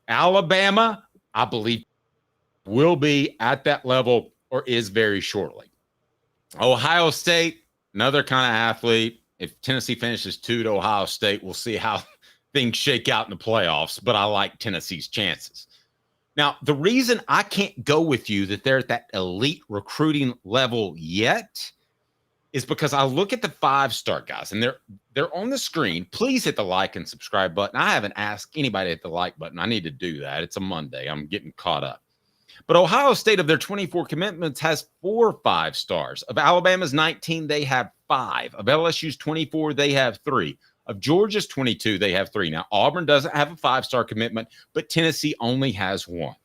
D: Alabama, I believe, will be at that level or is very shortly. Ohio State, another kind of athlete. If Tennessee finishes 2 to Ohio State, we'll see how things shake out in the playoffs, but I like Tennessee's chances. Now, the reason I can't go with you that they're at that elite recruiting level yet is because I look at the 5-star guys, and they're on the screen. Please hit the like and subscribe button. I haven't asked anybody to hit the like button. I need to do that. It's a Monday. I'm getting caught up. But Ohio State, of their 24 commitments, has 4 5-stars. Of Alabama's 19, they have 5. Of LSU's 24, they have 3. Of Georgia's 22, they have 3. Now, Auburn doesn't have a 5-star commitment, but Tennessee only has 1.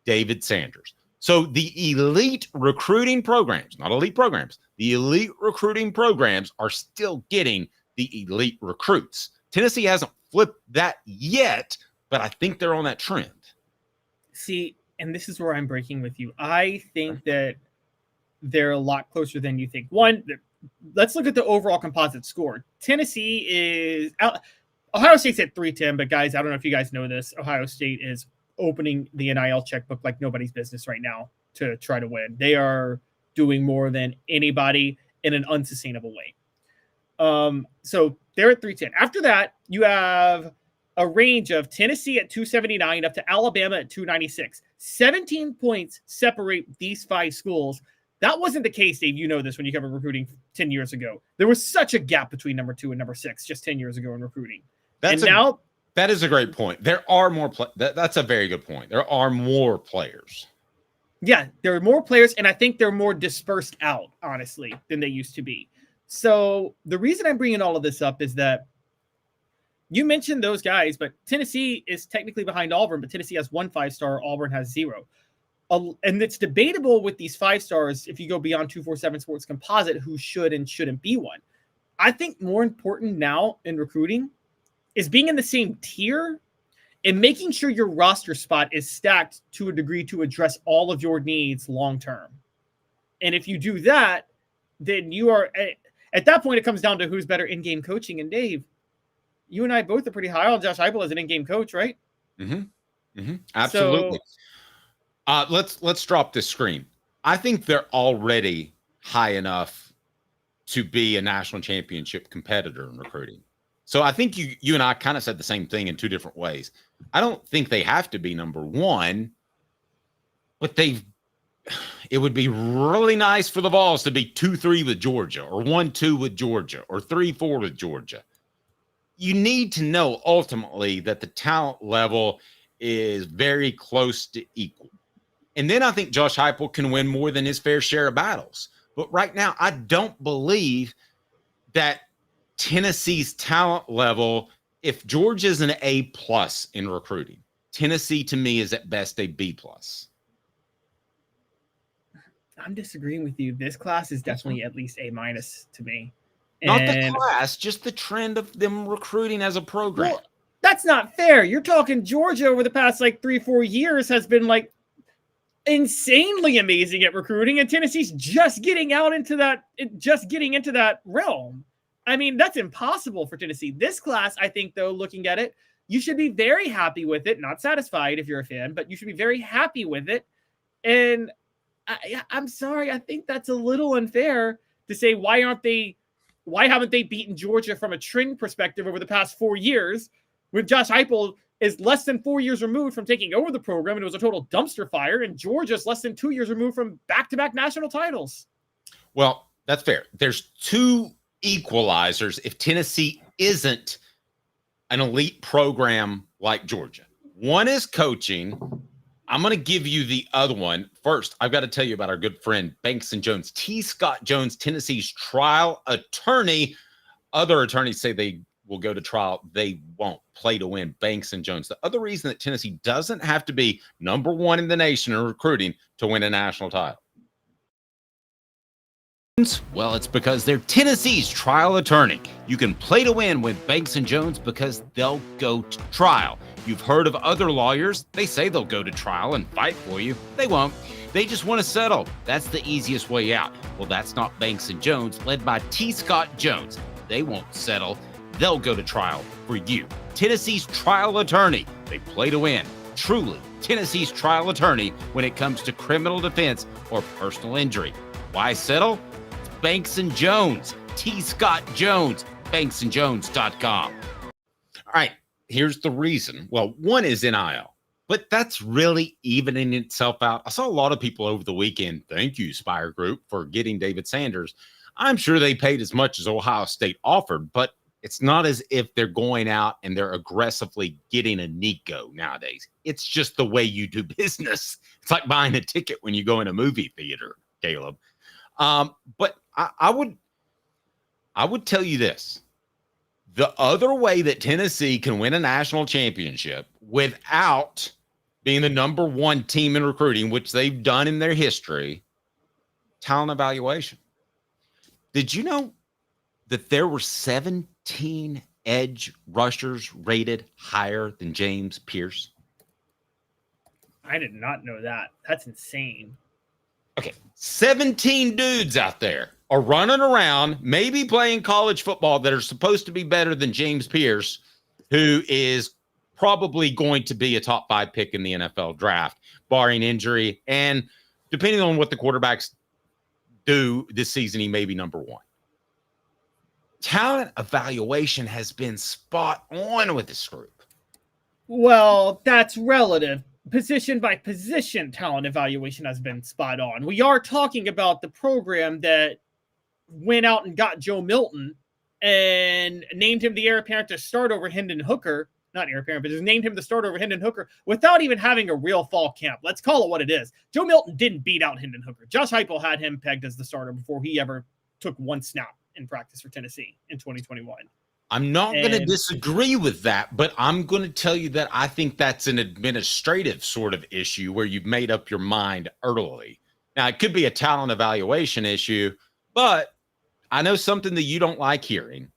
D: David Sanders. So the elite recruiting programs, not elite programs, the elite recruiting programs are still getting the elite recruits. Tennessee hasn't flipped that yet, but I think they're on that trend.
E: See, and this is where I'm breaking with you. I think that they're a lot closer than you think. One, let's look at the overall composite score. Tennessee is out. Ohio State's at 310, but guys, I don't know if you guys know this. Ohio State is opening the NIL checkbook like nobody's business right now to try to win. They are doing more than anybody in an unsustainable way. So they're at 310. After that, you have a range of Tennessee at 279 up to Alabama at 296. 17 points separate these 5 schools. That wasn't the case, Dave. You know this when you covered recruiting 10 years ago. There was such a gap between number 2 and number 6 just 10 years ago in recruiting.
D: That is a great point. There are more that's a very good point. There are more players.
E: Yeah, there are more players, and I think they're more dispersed out, honestly, than they used to be. So the reason I'm bringing all of this up is that you mentioned those guys, but Tennessee is technically behind Auburn, but Tennessee has 1 5-star, Auburn has 0. And it's debatable with these 5-stars, if you go beyond 247 Sports Composite, who should and shouldn't be one. I think more important now in recruiting is being in the same tier and making sure your roster spot is stacked to a degree to address all of your needs long-term. And if you do that, then you are at that point, it comes down to who's better in-game coaching. And Dave, you and I both are pretty high on Josh Eberle as an in-game coach, right?
D: Mm-hmm. Mm-hmm. Absolutely. Let's drop this screen. I think they're already high enough to be a national championship competitor in recruiting. So I think you and I kind of said the same thing in 2 different ways. I don't think they have to be number 1, but it would be really nice for the Vols to be 2-3 with Georgia, or 1-2 with Georgia, or 3-4 with Georgia. You need to know ultimately that the talent level is very close to equal. And then I think Josh Heupel can win more than his fair share of battles. But right now, I don't believe that Tennessee's talent level, if Georgia's an A+ in recruiting, Tennessee to me is at best a B+.
E: I'm disagreeing with you. This class is definitely at least A- to me.
D: Not the class, just the trend of them recruiting as a program.
E: Well, that's not fair. You're talking Georgia over the past 3-4 years has been insanely amazing at recruiting, and Tennessee's just getting into that realm. I mean, that's impossible for Tennessee. This class, I think, though, looking at it, you should be very happy with it. Not satisfied if you're a fan, but you should be very happy with it. And I'm sorry, I think that's a little unfair to say why haven't they beaten Georgia from a trend perspective over the past 4 years, when Josh Heupel is less than 4 years removed from taking over the program, and it was a total dumpster fire, and Georgia's less than 2 years removed from back-to-back national titles.
D: Well, that's fair. There's 2 equalizers if Tennessee isn't an elite program like Georgia. One is coaching. I'm going to give you the other one. First, I've got to tell you about our good friend, Banks & Jones. T. Scott Jones, Tennessee's trial attorney. Other attorneys say they will go to trial. They won't. Play to win. Banks & Jones. The other reason that Tennessee doesn't have to be number 1 in the nation in recruiting to win a national title. Well, it's because they're Tennessee's trial attorney. You can play to win with Banks & Jones because they'll go to trial. You've heard of other lawyers. They say they'll go to trial and fight for you. They won't. They just want to settle. That's the easiest way out. Well, that's not Banks & Jones, led by T. Scott Jones. They won't settle. they'll go to trial for you. Tennessee's trial attorney. They play to win. Truly, Tennessee's trial attorney when it comes to criminal defense or personal injury. Why settle? It's Banks and Jones. T. Scott Jones. BanksandJones.com. All right, here's the reason. Well, one is NIL, but that's really evening itself out. I saw a lot of people over the weekend. Thank you, Spire Group, for getting David Sanders. I'm sure they paid as much as Ohio State offered, but it's not as if they're going out and they're aggressively getting a Nico nowadays. It's just the way you do business. It's like buying a ticket when you go in a movie theater, Caleb. But I would tell you this. The other way that Tennessee can win a national championship without being the number one team in recruiting, which they've done in their history, talent evaluation. Did you know that there were 17 edge rushers rated higher than James Pierce?
E: I did not know that. That's insane.
D: Okay, 17 dudes out there are running around, maybe playing college football, that are supposed to be better than James Pierce, who is probably going to be a top 5 pick in the NFL draft, barring injury. And depending on what the quarterbacks do this season, he may be number 1. Talent evaluation has been spot on with this group.
E: Well, that's relative. Position by position talent evaluation has been spot on. We are talking about the program that went out and got Joe Milton and named him the heir apparent to start over Hendon Hooker. Not heir apparent, but just named him the start over Hendon Hooker without even having a real fall camp. Let's call it what it is. Joe Milton didn't beat out Hendon Hooker. Josh Heupel had him pegged as the starter before he ever took one snap in practice for Tennessee in 2021.
D: I'm not going to disagree with that, but I'm going to tell you that I think that's an administrative sort of issue where you've made up your mind early. Now, it could be a talent evaluation issue, but I know something that you don't like hearing.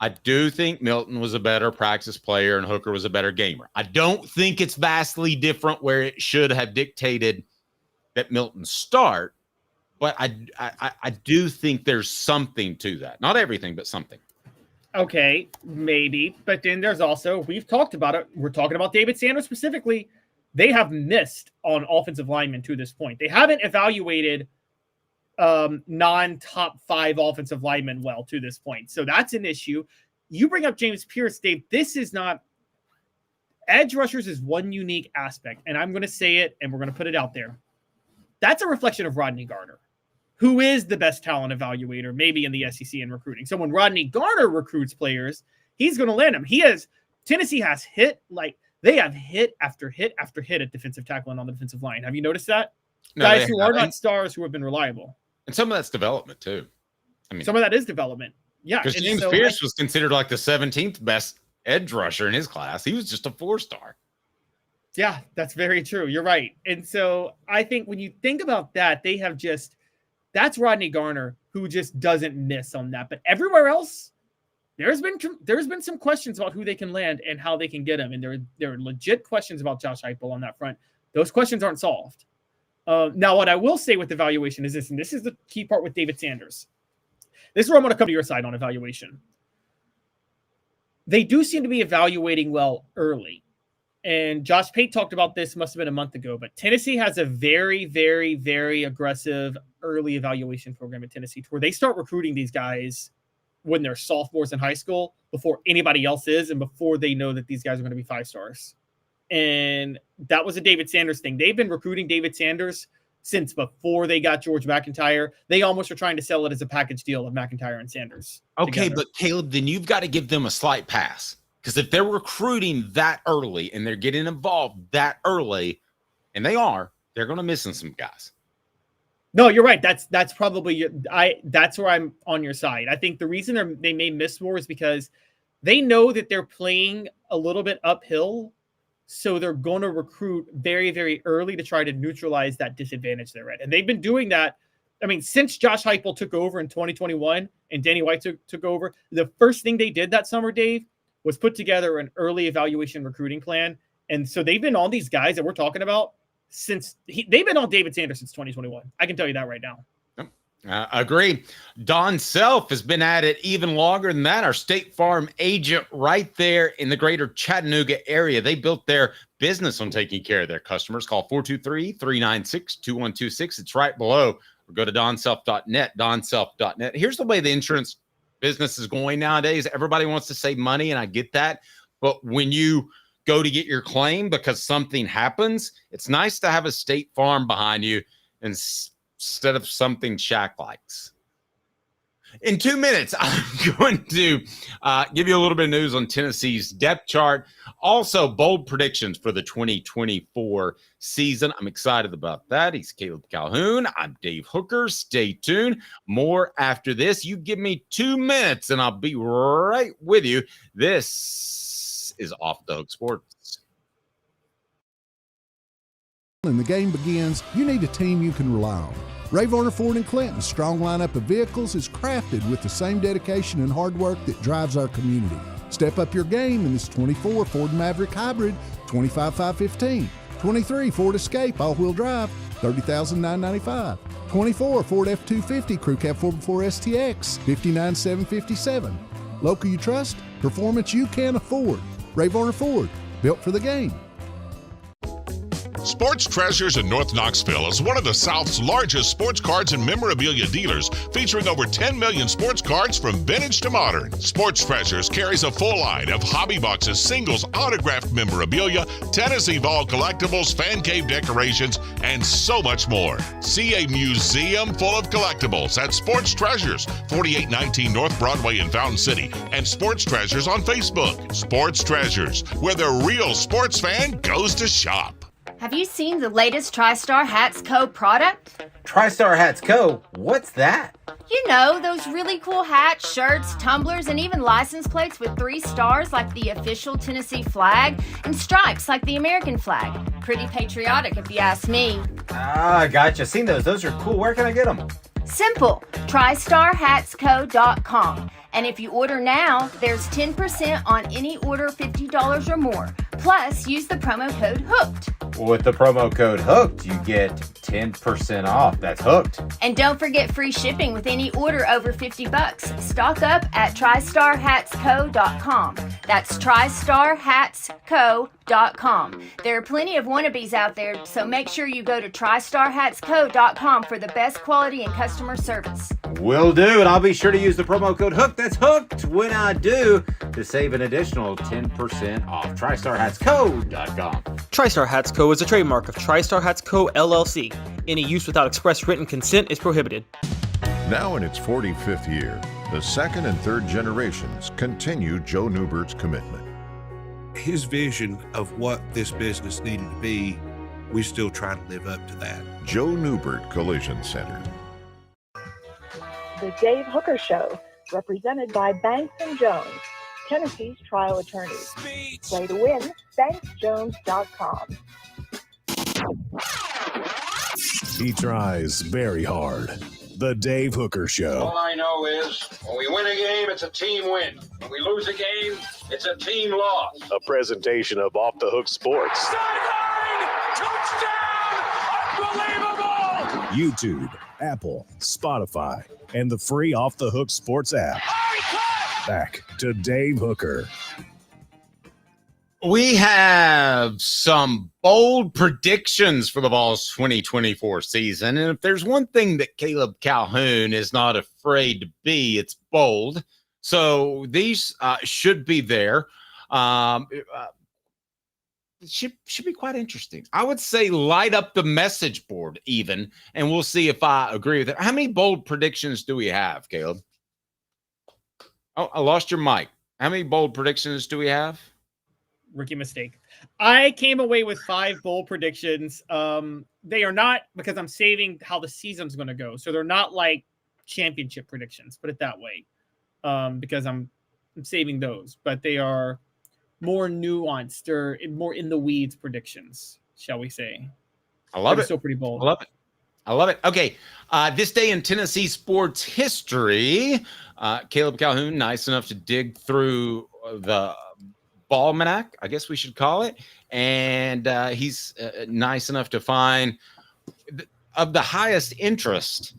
D: I do think Milton was a better practice player and Hooker was a better gamer. I don't think it's vastly different where it should have dictated that Milton start, but I do think there's something to that. Not everything, but something.
E: Okay, maybe. But then there's also, we've talked about it. We're talking about David Sanders specifically. They have missed on offensive linemen to this point. They haven't evaluated non-top 5 offensive linemen well to this point. So that's an issue. You bring up James Pierce, Dave. This is not edge rushers is one unique aspect. And I'm going to say it and we're going to put it out there. That's a reflection of Rodney Garner, who is the best talent evaluator, maybe in the SEC in recruiting. So when Rodney Garner recruits players, he's going to land them. Tennessee has they have hit after hit after hit at defensive tackle and on the defensive line. Have you noticed that?
D: No,
E: guys who are not stars who have been reliable.
D: And some of that's development too. I mean,
E: some of that is development. Yeah.
D: Because James Pierce was considered like the 17th best edge rusher in his class. He was just a 4-star.
E: Yeah, that's very true. You're right. And so I think when you think about that, they have that's Rodney Garner who just doesn't miss on that. But everywhere else, there's been some questions about who they can land and how they can get them. And there are legit questions about Josh Heupel on that front. Those questions aren't solved. Now, what I will say with evaluation is this, and this is the key part with David Sanders. This is where I'm going to come to your side on evaluation. They do seem to be evaluating well early. And Josh Pate talked about this, must have been a month ago, but Tennessee has a very, very, very aggressive early evaluation program at Tennessee where they start recruiting these guys when they're sophomores in high school before anybody else is and before they know that these guys are going to be 5-stars. And that was a David Sanders thing. They've been recruiting David Sanders since before they got George McIntyre. They almost were trying to sell it as a package deal of McIntyre and Sanders.
D: Okay,
E: together.
D: But Caleb, then you've got to give them a slight pass. Because if they're recruiting that early and they're getting involved that early, and they're going to miss some guys.
E: No, you're right. That's probably that's where I'm on your side. I think the reason they may miss more is because they know that they're playing a little bit uphill, so they're going to recruit very, very early to try to neutralize that disadvantage they're at. And they've been doing that. I mean, since Josh Heupel took over in 2021 and Danny White took over, the first thing they did that summer, Dave, was put together an early evaluation recruiting plan. And so they've been on these guys that we're talking about they've been on David Sanders since 2021. I can tell you that right now.
D: Agree. Don Self has been at it even longer than that. Our State Farm agent right there in the greater Chattanooga area. They built their business on taking care of their customers. Call 423-396-2126. It's right below. Or go to donself.net, donself.net. Here's the way the insurance business is going nowadays. Everybody wants to save money, and I get that. But when you go to get your claim because something happens, it's nice to have a State Farm behind you instead of something Shaq likes. In 2 minutes, I'm going to give you a little bit of news on Tennessee's depth chart. Also, bold predictions for the 2024 season. I'm excited about that. He's Caleb Calhoun. I'm Dave Hooker. Stay tuned. More after this. You give me 2 minutes, and I'll be right with you. This is Off the Hook Sports.
I: When the game begins, you need a team you can rely on. Raynor Ford in Clinton's strong lineup of vehicles is crafted with the same dedication and hard work that drives our community. Step up your game in this 24 Ford Maverick Hybrid, 25,515, 23 Ford Escape all-wheel drive, 30,995, 24 Ford F-250 Crew Cab 4x4 STX, 59,757. Local you trust, performance you can afford. Raynor Ford, built for the game.
J: Sports Treasures in North Knoxville is one of the South's largest sports cards and memorabilia dealers, featuring over 10 million sports cards from vintage to modern. Sports Treasures carries a full line of hobby boxes, singles, autographed memorabilia, Tennessee Vol collectibles, fan cave decorations, and so much more. See a museum full of collectibles at Sports Treasures, 4819 North Broadway in Fountain City, and Sports Treasures on Facebook. Sports Treasures, where the real sports fan goes to shop.
K: Have you seen the latest TriStar Hats Co product?
D: TriStar Hats Co? What's that?
K: You know, those really cool hats, shirts, tumblers, and even license plates with 3 stars like the official Tennessee flag and stripes like the American flag. Pretty patriotic if you ask me.
D: Ah, gotcha. Seen those. Those are cool. Where can I get them?
K: Simple. TriStarHatsCo.com. And if you order now, there's 10% on any order $50 or more. Plus, use the promo code HOOKED.
D: With the promo code HOOKED, you get 10% off. That's hooked.
K: And don't forget free shipping with any order over $50. Stock up at TriStarHatsCo.com. That's TriStarHatsCo.com. There are plenty of wannabes out there, so make sure you go to TriStarHatsCo.com for the best quality and customer service.
D: Will do, and I'll be sure to use the promo code HOOKED. That's hooked when I do, to save an additional 10% off. TriStarHatsCo.com.
L: TriStar Hats Co. is a trademark of TriStar Hats Co. LLC. Any use without express written consent is prohibited.
F: Now in its 45th year, the second and third generations continue Joe Neubert's commitment.
G: His vision of what this business needed to be, we still try to live up to that.
F: Joe Newbert Collision Center.
A: The Dave Hooker Show, represented by Banks & Jones, Tennessee's trial attorneys. Play to win, banksjones.com.
B: He tries very hard. The Dave Hooker Show.
C: All I know is when we win a game, it's a team win. When we lose a game, it's a team loss.
B: A presentation of Off the Hook Sports.
C: Sideline! Touchdown! Unbelievable!
B: YouTube, Apple, Spotify, and the free Off the Hook Sports app. Back to Dave Hooker.
D: We have some bold predictions for the Vols 2024 season. And if there's one thing that Caleb Calhoun is not afraid to be, it's bold. So these should be there. It should be quite interesting. I would say light up the message board even, and we'll see if I agree with it. How many bold predictions do we have, Caleb? Oh, I lost your mic. How many bold predictions do we have?
E: Rookie mistake. I came away with 5 bold predictions. They are not, because I'm saving how the season's going to go. So they're not like championship predictions, put it that way, because I'm saving those. But they are more nuanced or more in the weeds predictions, shall we say.
D: I love it.
E: Still pretty bold.
D: I love it. I love it. Okay. This day in Tennessee sports history, Caleb Calhoun, nice enough to dig through the Almanac, I guess we should call it. And he's nice enough to find of the highest interest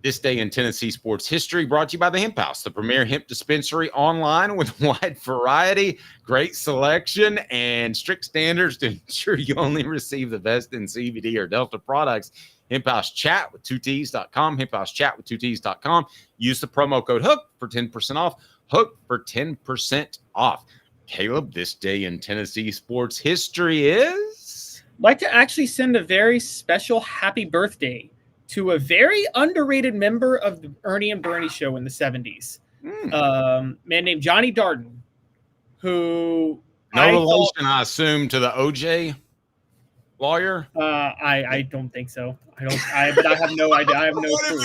D: This day in Tennessee sports history brought to you by the Hemp House, the premier hemp dispensary online with wide variety, great selection, and strict standards to ensure you only receive the best in CBD or Delta products. Hemp House Chat with 2Ts.com, Hemp House Chat with 2Ts.com. Use the promo code HOOK for 10% off. HOOK for 10% off. Caleb, this day in Tennessee sports history is?
E: I'd like to actually send a very special happy birthday to a very underrated member of the Ernie and Bernie show in the 70s. Man named Johnny Darden, who
D: no relation, I assume, to the OJ lawyer.
E: I don't think so. But I have no idea. I have no clue.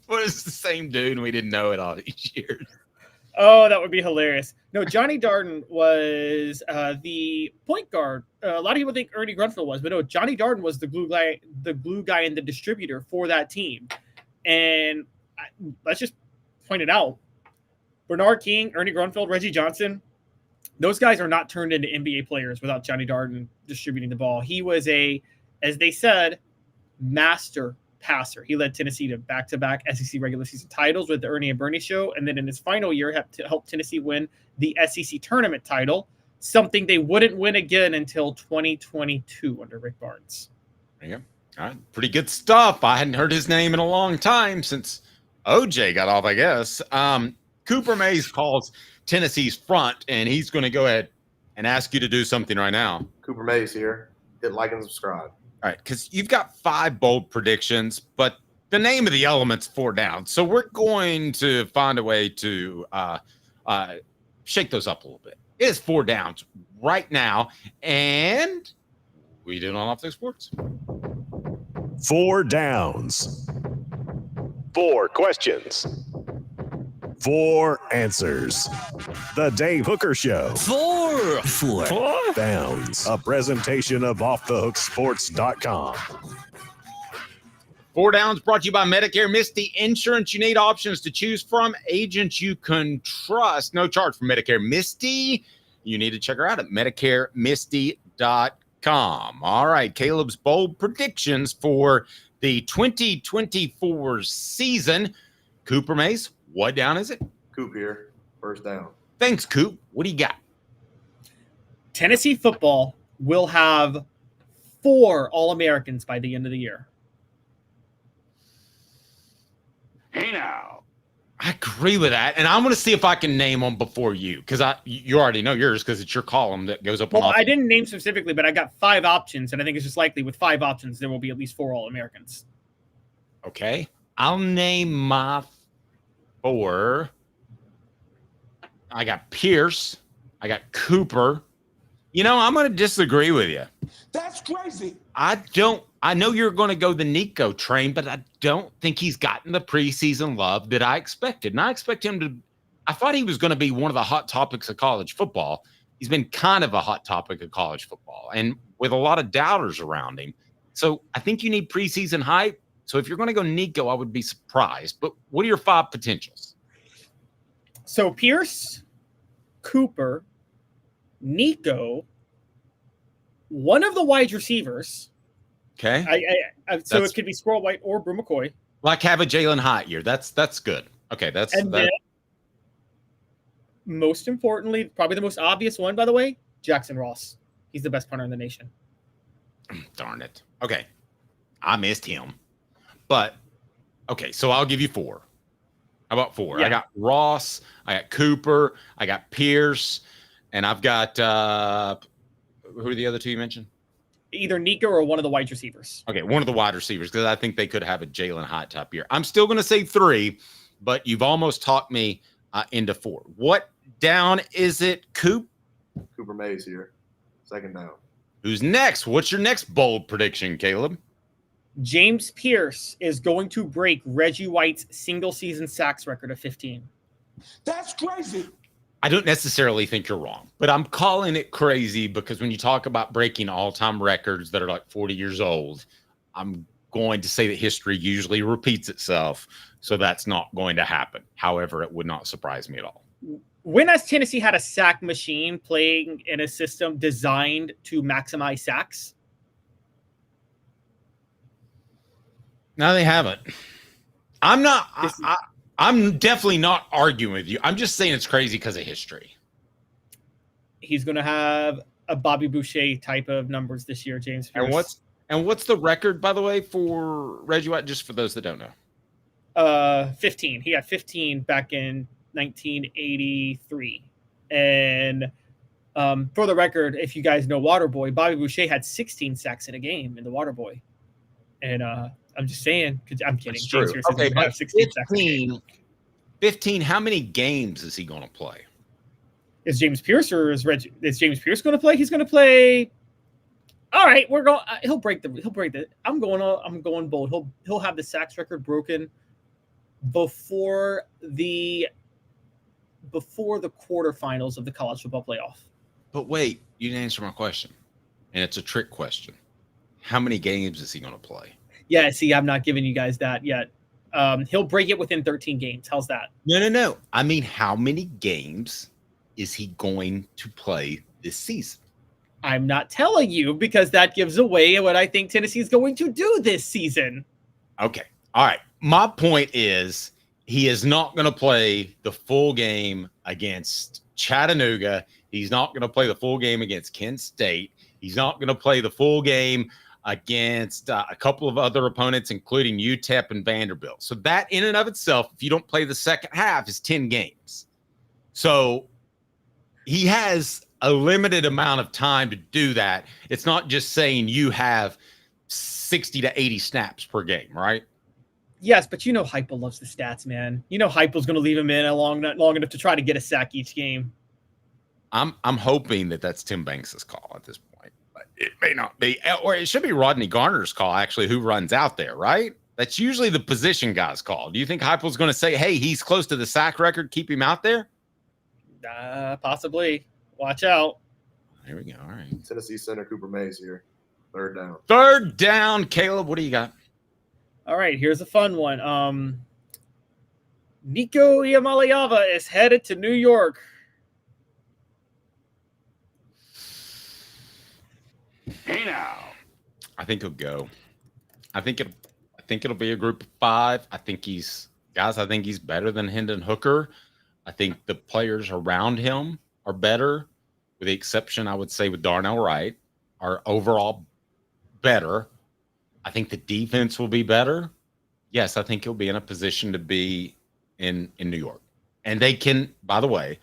D: What is the same dude and we didn't know it all these years?
E: Oh, that would be hilarious. No, Johnny Darden was the point guard. A lot of people think Ernie Grunfeld was, but no, Johnny Darden was the glue guy and the distributor for that team. And let's just point it out. Bernard King, Ernie Grunfeld, Reggie Johnson, those guys are not turned into NBA players without Johnny Darden distributing the ball. He was as they said, master passer. He led Tennessee to back-to-back SEC regular season titles with the Ernie and Bernie show, and then in his final year helped Tennessee win the SEC tournament title, something they wouldn't win again until 2022 under Rick Barnes.
D: Yeah, all right. Pretty good stuff. I hadn't heard his name in a long time since OJ got off, I guess. Cooper Mays calls Tennessee's front, and he's going to go ahead and ask you to do something right now.
M: Cooper Mays here. Hit like and subscribe.
D: All right, because you've got 5 bold predictions, but the name of the element's 4 down. So we're going to find a way to shake those up a little bit. It is 4 downs right now, and we did on Off the Sports.
B: 4 downs. 4 questions. 4 answers. The Dave Hooker Show.
H: 4
B: downs. A presentation of OffTheHookSports.com.
D: 4 downs brought to you by Medicare Misty Insurance. You need options to choose from. Agents you can trust. No charge for Medicare Misty. You need to check her out at MedicareMisty.com. All right, Caleb's bold predictions for the 2024 season. Cooper Mays, what down is it?
M: Coop here. First down.
D: Thanks, Coop. What do you got?
E: Tennessee football will have 4 All-Americans by the end of the year.
D: Hey now. I agree with that, and I'm going to see if I can name them before you, because you already know yours because it's your column that goes up.
E: Well, I didn't name specifically, but I got 5 options, and I think it's just likely with 5 options there will be at least 4 All-Americans.
D: Okay, I'll name my 4. I got Pierce. I got Cooper. You know, I'm going to disagree with you.
H: That's crazy.
D: I know you're going to go the Nico train, but I don't think he's gotten the preseason love that I expected. And I expect him to – I thought he was going to be one of the hot topics of college football. He's been kind of a hot topic of college football and with a lot of doubters around him. So I think you need preseason hype. So if you're going to go Nico, I would be surprised. But what are your 5 potentials?
E: So Pierce, Cooper, Nico, one of the wide receivers.
D: Okay.
E: So it could be Squirrel White or Brew McCoy.
D: Like have a Jalen Hyatt year. That's good. Okay,
E: Then, most importantly, probably the most obvious one, by the way, Jackson Ross. He's the best punter in the nation.
D: Darn it. Okay. I missed him. But, okay, so I'll give you 4. How about 4? Yeah. I got Ross, I got Cooper, I got Pierce, and I've got who are the other 2 you mentioned?
E: Either Nico or one of the wide receivers.
D: Okay, one of the wide receivers, because I think they could have a Jalen Hyatt type year. I'm still going to say 3, but you've almost talked me into 4. What down is it, Coop?
M: Cooper Mays here. Second down.
D: Who's next? What's your next bold prediction, Caleb?
E: James Pierce is going to break Reggie White's single-season sacks record of 15.
H: That's crazy.
D: I don't necessarily think you're wrong, but I'm calling it crazy because when you talk about breaking all-time records that are like 40 years old, I'm going to say that history usually repeats itself, so that's not going to happen. However, it would not surprise me at all.
E: When has Tennessee had a sack machine playing in a system designed to maximize sacks?
D: No, they haven't. I'm not. I'm definitely not arguing with you. I'm just saying it's crazy because of history.
E: He's going to have a Bobby Boucher type of numbers this year, James Pierce.
D: And what's the record, by the way, for Reggie White? Just for those that don't know.
E: 15. He had 15 back in 1983. And for the record, if you guys know Waterboy, Bobby Boucher had 16 sacks in a game in the Waterboy. And I'm just saying, I'm kidding.
D: James Pierce
E: okay, but 16 sacks in a game.
D: 15. How many games is he going to play?
E: Is James Pierce or is James Pierce going to play? He's going to play. All right, we're going. He'll break the. I'm going bold. He'll have the sacks record broken before the quarterfinals of the college football playoff.
D: But wait, you didn't answer my question, and it's a trick question. How many games is he going to play?
E: Yeah, see, I'm not giving you guys that yet. He'll break it within 13 games. How's that?
D: No. I mean, how many games is he going to play this season?
E: I'm not telling you because that gives away what I think Tennessee's going to do this season.
D: Okay. All right. My point is he is not going to play the full game against Chattanooga. He's not going to play the full game against Kent State. He's not going to play the full game against a couple of other opponents, including UTEP and Vanderbilt. So that in and of itself, if you don't play the second half, is 10 games. So he has a limited amount of time to do that. It's not just saying you have 60 to 80 snaps per game, right?
E: Yes, but you know Heupel loves the stats, man. You know Heupel's going to leave him in long enough to try to get a sack each game.
D: I'm hoping that that's Tim Banks's call at this point, but it may not be. Or it should be Rodney Garner's call, actually, who runs out there, right? That's usually the position guy's call. Do you think Heupel's going to say, hey, he's close to the sack record, keep him out there?
E: Possibly. Watch out.
D: Here we go. All right.
M: Tennessee center Cooper Mays here. Third down.
D: Third down, Caleb. What do you got?
E: All right, here's a fun one. Nico Iamaleava is headed to New York.
D: Hey now. I think he'll go. I think it'll be a group of 5. I think he's better than Hendon Hooker. I think the players around him are better, with the exception, I would say, with Darnell Wright, are overall better. I think the defense will be better. Yes, I think he'll be in a position to be in New York. And they can, by the way,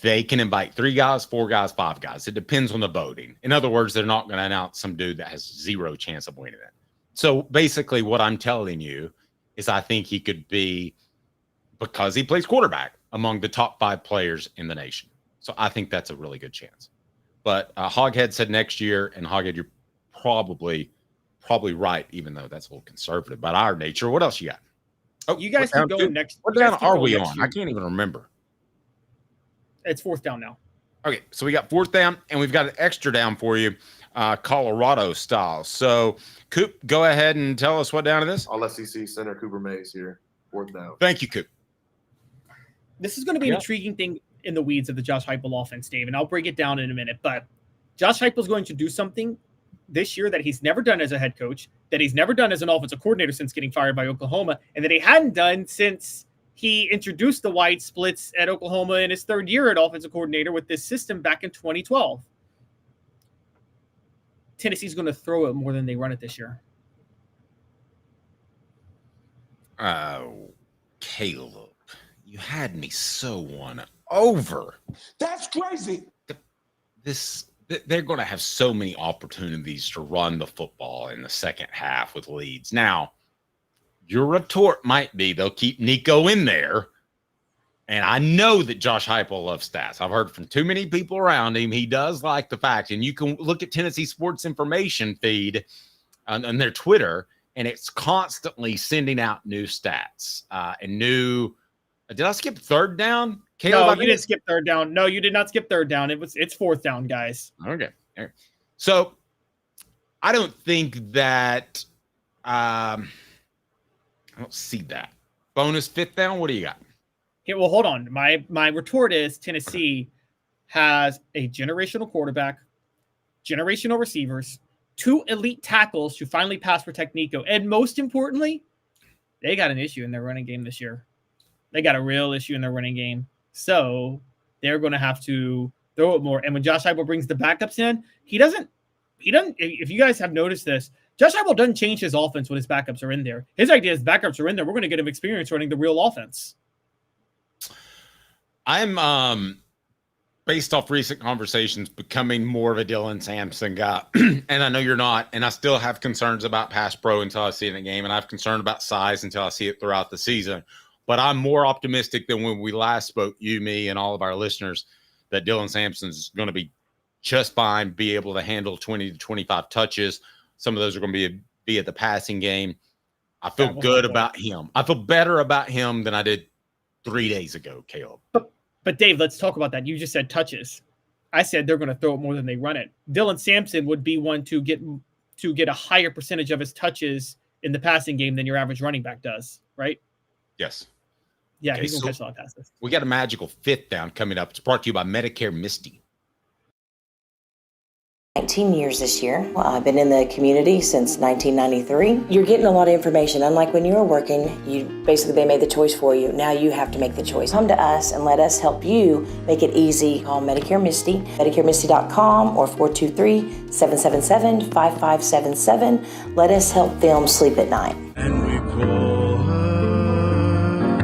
D: they can invite 3 guys, 4 guys, 5 guys. It depends on the voting. In other words, they're not going to announce some dude that has 0 chance of winning it. So basically what I'm telling you is I think he could be, because he plays quarterback, among the top 5 players in the nation. So I think that's a really good chance. But Hoghead said next year, and Hoghead, you're probably right, even though that's a little conservative by our nature. What else you got?
E: Oh, you guys keep going next.
D: What down are we on? I can't even remember.
E: It's 4th down now.
D: Okay, so we got 4th down, and we've got an extra down for you, Colorado style. So, Coop, go ahead and tell us what down it is.
M: All SEC center Cooper Mays here. 4th down.
D: Thank you, Coop.
E: This is going to be an intriguing thing in the weeds of the Josh Heupel offense, Dave, and I'll break it down in a minute. But Josh Heupel is going to do something this year that he's never done as a head coach, that he's never done as an offensive coordinator since getting fired by Oklahoma, and that he hadn't done since he introduced the wide splits at Oklahoma in his 3rd year at offensive coordinator with this system back in 2012. Tennessee's going to throw it more than they run it this year.
D: Oh, Caleb. You had me so won over.
H: That's crazy.
D: They're going to have so many opportunities to run the football in the second half with leads. Now, your retort might be they'll keep Nico in there. And I know that Josh Heupel loves stats. I've heard from too many people around him. He does like the facts. And you can look at Tennessee Sports Information feed on their Twitter, and it's constantly sending out new stats and new. Did I skip 3rd down? Caleb,
E: no, you didn't skip 3rd down. No, you did not skip 3rd down. It's 4th down, guys.
D: Okay. So I don't think that I don't see that. Bonus 5th down. What do you got?
E: Okay, well, hold on. My retort is Tennessee has a generational quarterback, generational receivers, 2 elite tackles to finally pass protect Nico, and most importantly, they got an issue in their running game this year. They got a real issue in their running game. So they're going to have to throw it more. And when Josh Heupel brings the backups in, he doesn't, if you guys have noticed this, Josh Heupel doesn't change his offense when his backups are in there. His idea is backups are in there. We're going to get him experience running the real offense.
D: I'm, based off recent conversations, becoming more of a Dylan Sampson guy. And I know you're not. And I still have concerns about pass pro until I see it in the game. And I have concern about size until I see it throughout the season. But I'm more optimistic than when we last spoke, you, me, and all of our listeners, that Dylan Sampson's going to be just fine, be able to handle 20 to 25 touches. Some of those are going to be at the passing game. I feel good about him. I feel better about him than I did 3 days ago, Caleb.
E: But Dave, let's talk about that. You just said touches. I said they're going to throw it more than they run it. Dylan Sampson would be one to get a higher percentage of his touches in the passing game than your average running back does, right?
D: Yes.
E: Yeah, he's going to catch a lot of passes.
D: We got a magical fifth down coming up. It's brought to you by Medicare Misty.
N: 19 years this year. I've been in the community since 1993. You're getting a lot of information. Unlike when you were working, they made the choice for you. Now you have to make the choice. Come to us and let us help you make it easy. Call Medicare Misty, MedicareMisty.com or 423-777-5577. Let us help them sleep at night.
H: And we call her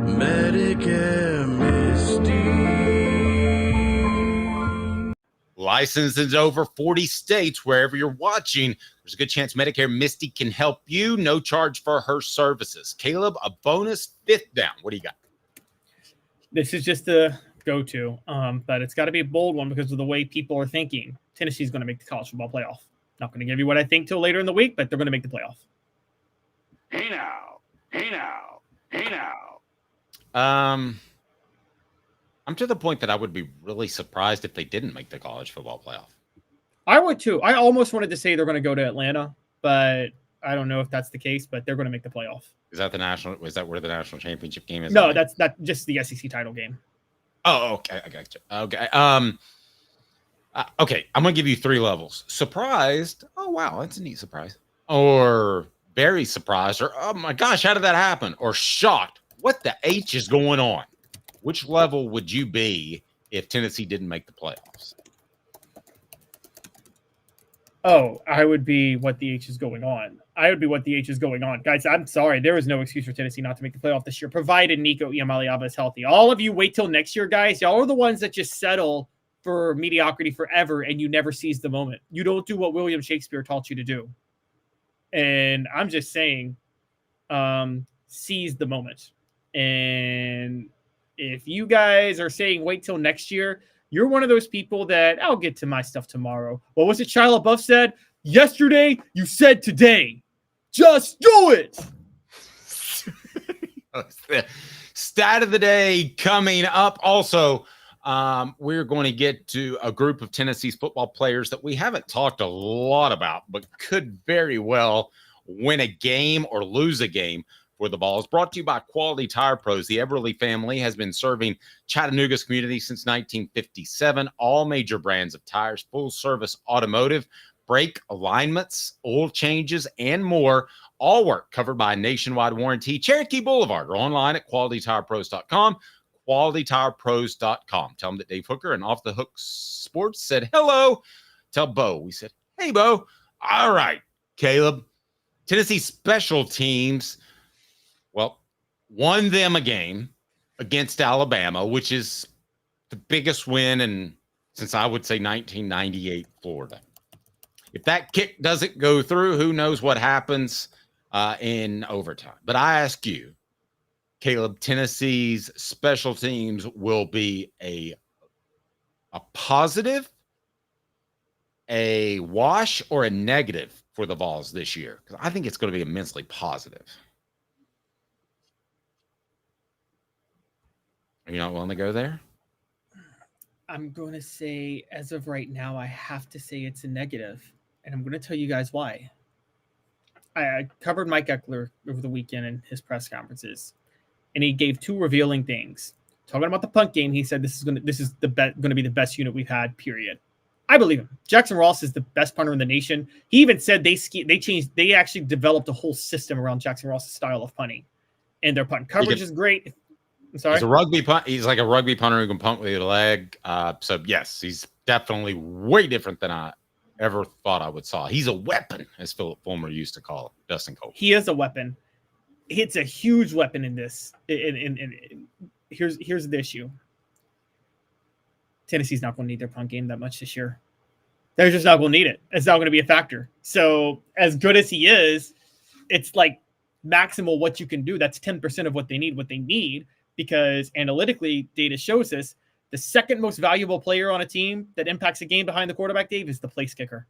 H: Medicare Misty.
D: Licensed in over 40 states. Wherever you're watching, there's a good chance Medicare Misty can help you. No charge for her services. Caleb, a bonus fifth down. What do you got?
E: This is just a go-to, but it's got to be a bold one because of the way people are thinking. Tennessee's going to make the college football playoff. Not going to give you what I think till later in the week, but they're going to make the playoff.
C: Hey now.
D: I'm to the point that I would be really surprised if they didn't make the college football playoff.
E: I would too. I almost wanted to say they're going to go to Atlanta, but I don't know if that's the case, but they're going to make the playoff.
D: Is that where the national championship game is?
E: No, that's just the SEC title game.
D: Oh, okay. I got you. Okay. Okay. I'm going to give you 3 levels. Surprised. Oh, wow. That's a neat surprise. Or very surprised. Or, oh my gosh, how did that happen? Or shocked. What the H is going on? Which level would you be if Tennessee didn't make the playoffs?
E: Oh, I would be what the H is going on. Guys, I'm sorry. There is no excuse for Tennessee not to make the playoff this year, provided Nico Iamaleava is healthy. All of you wait till next year, guys. Y'all are the ones that just settle for mediocrity forever, and you never seize the moment. You don't do what William Shakespeare taught you to do. And I'm just saying, seize the moment. And if you guys are saying wait till next year, you're one of those people that I'll get to my stuff tomorrow. What was it Shia LaBeouf said? Yesterday, you said today. Just do it.
D: Stat of the day coming up. Also, we're going to get to a group of Tennessee's football players that we haven't talked a lot about, but could very well win a game or lose a game for the Vols. Brought to you by Quality Tire Pros. The Eberle family has been serving Chattanooga's community since 1957. All major brands of tires, full service automotive, brake alignments, oil changes, and more. All work covered by a nationwide warranty. Cherokee Blvd or online at qualitytirepros.com. qualitytirepros.com. Tell them that Dave Hooker and Off the Hook Sports said hello. Tell Bo we said, hey, Bo. All right, Caleb. Tennessee special teams, well, won them a game against Alabama, which is the biggest win since I would say 1998 Florida. If that kick doesn't go through, who knows what happens in overtime. But I ask you, Caleb, Tennessee's special teams will be a positive, a wash, or a negative for the Vols this year? Because I think it's going to be immensely positive. Are you not willing to go there?
E: I'm going to say, as of right now, I have to say it's a negative. And I'm going to tell you guys why. I covered Mike Eckler over the weekend in his press conferences, and he gave 2 revealing things. Talking about the punt game, he said this is going to be the best unit we've had, period. I believe him. Jackson Ross is the best punter in the nation. He even said they actually developed a whole system around Jackson Ross's style of punting, and their punt coverage is great. I'm sorry.
D: He's a rugby punt. He's like a rugby punter who can punt with your leg. So yes, he's definitely way different than I ever thought I would saw. He's a weapon, as Philip Fulmer used to call him, Dustin Cole.
E: He is a weapon. It's a huge weapon in this. Here's the issue. Tennessee's not going to need their punt game that much this year. They're just not going to need it. It's not going to be a factor. So as good as he is, it's like maximal what you can do. That's 10% of what they need because analytically data shows us the second most valuable player on a team that impacts a game behind the quarterback, Dave, is the place kicker.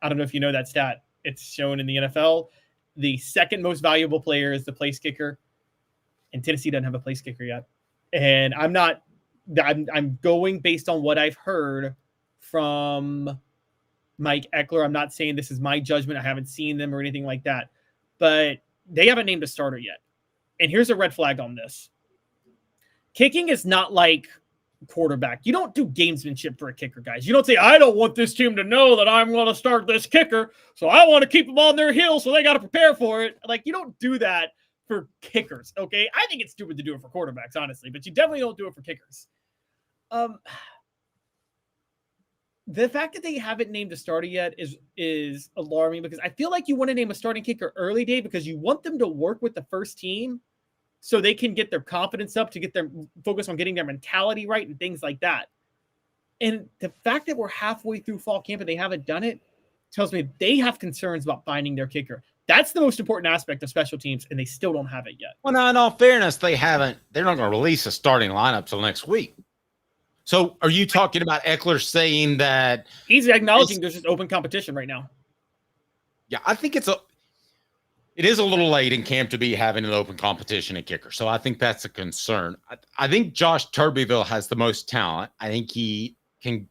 E: I don't know if you know that stat. It's shown in the NFL. The second most valuable player is the place kicker, and Tennessee doesn't have a place kicker yet. And I'm going based on what I've heard from Mike Eckler. I'm not saying this is my judgment. I haven't seen them or anything like that, but they haven't named a starter yet. And here's a red flag on this. Kicking is not like quarterback. You don't do gamesmanship for a kicker, guys. You don't say, I don't want this team to know that I'm going to start this kicker, so I want to keep them on their heels, so they got to prepare for it. Like, you don't do that for kickers, okay? I think it's stupid to do it for quarterbacks, honestly, but you definitely don't do it for kickers. The fact that they haven't named a starter yet is alarming, because I feel like you want to name a starting kicker early, Dave, because you want them to work with the first team so they can get their confidence up, to get their focus on getting their mentality right and things like that. And the fact that we're halfway through fall camp and they haven't done it tells me they have concerns about finding their kicker. That's the most important aspect of special teams, and they still don't have it yet.
D: Well, now, in all fairness, they're not going to release a starting lineup till next week. So are you talking about Eckler saying that
E: he's acknowledging there's just open competition right now?
D: Yeah, I think it is a little late in camp to be having an open competition at kicker. So I think that's a concern. I think Josh Turbeville has the most talent. I think he can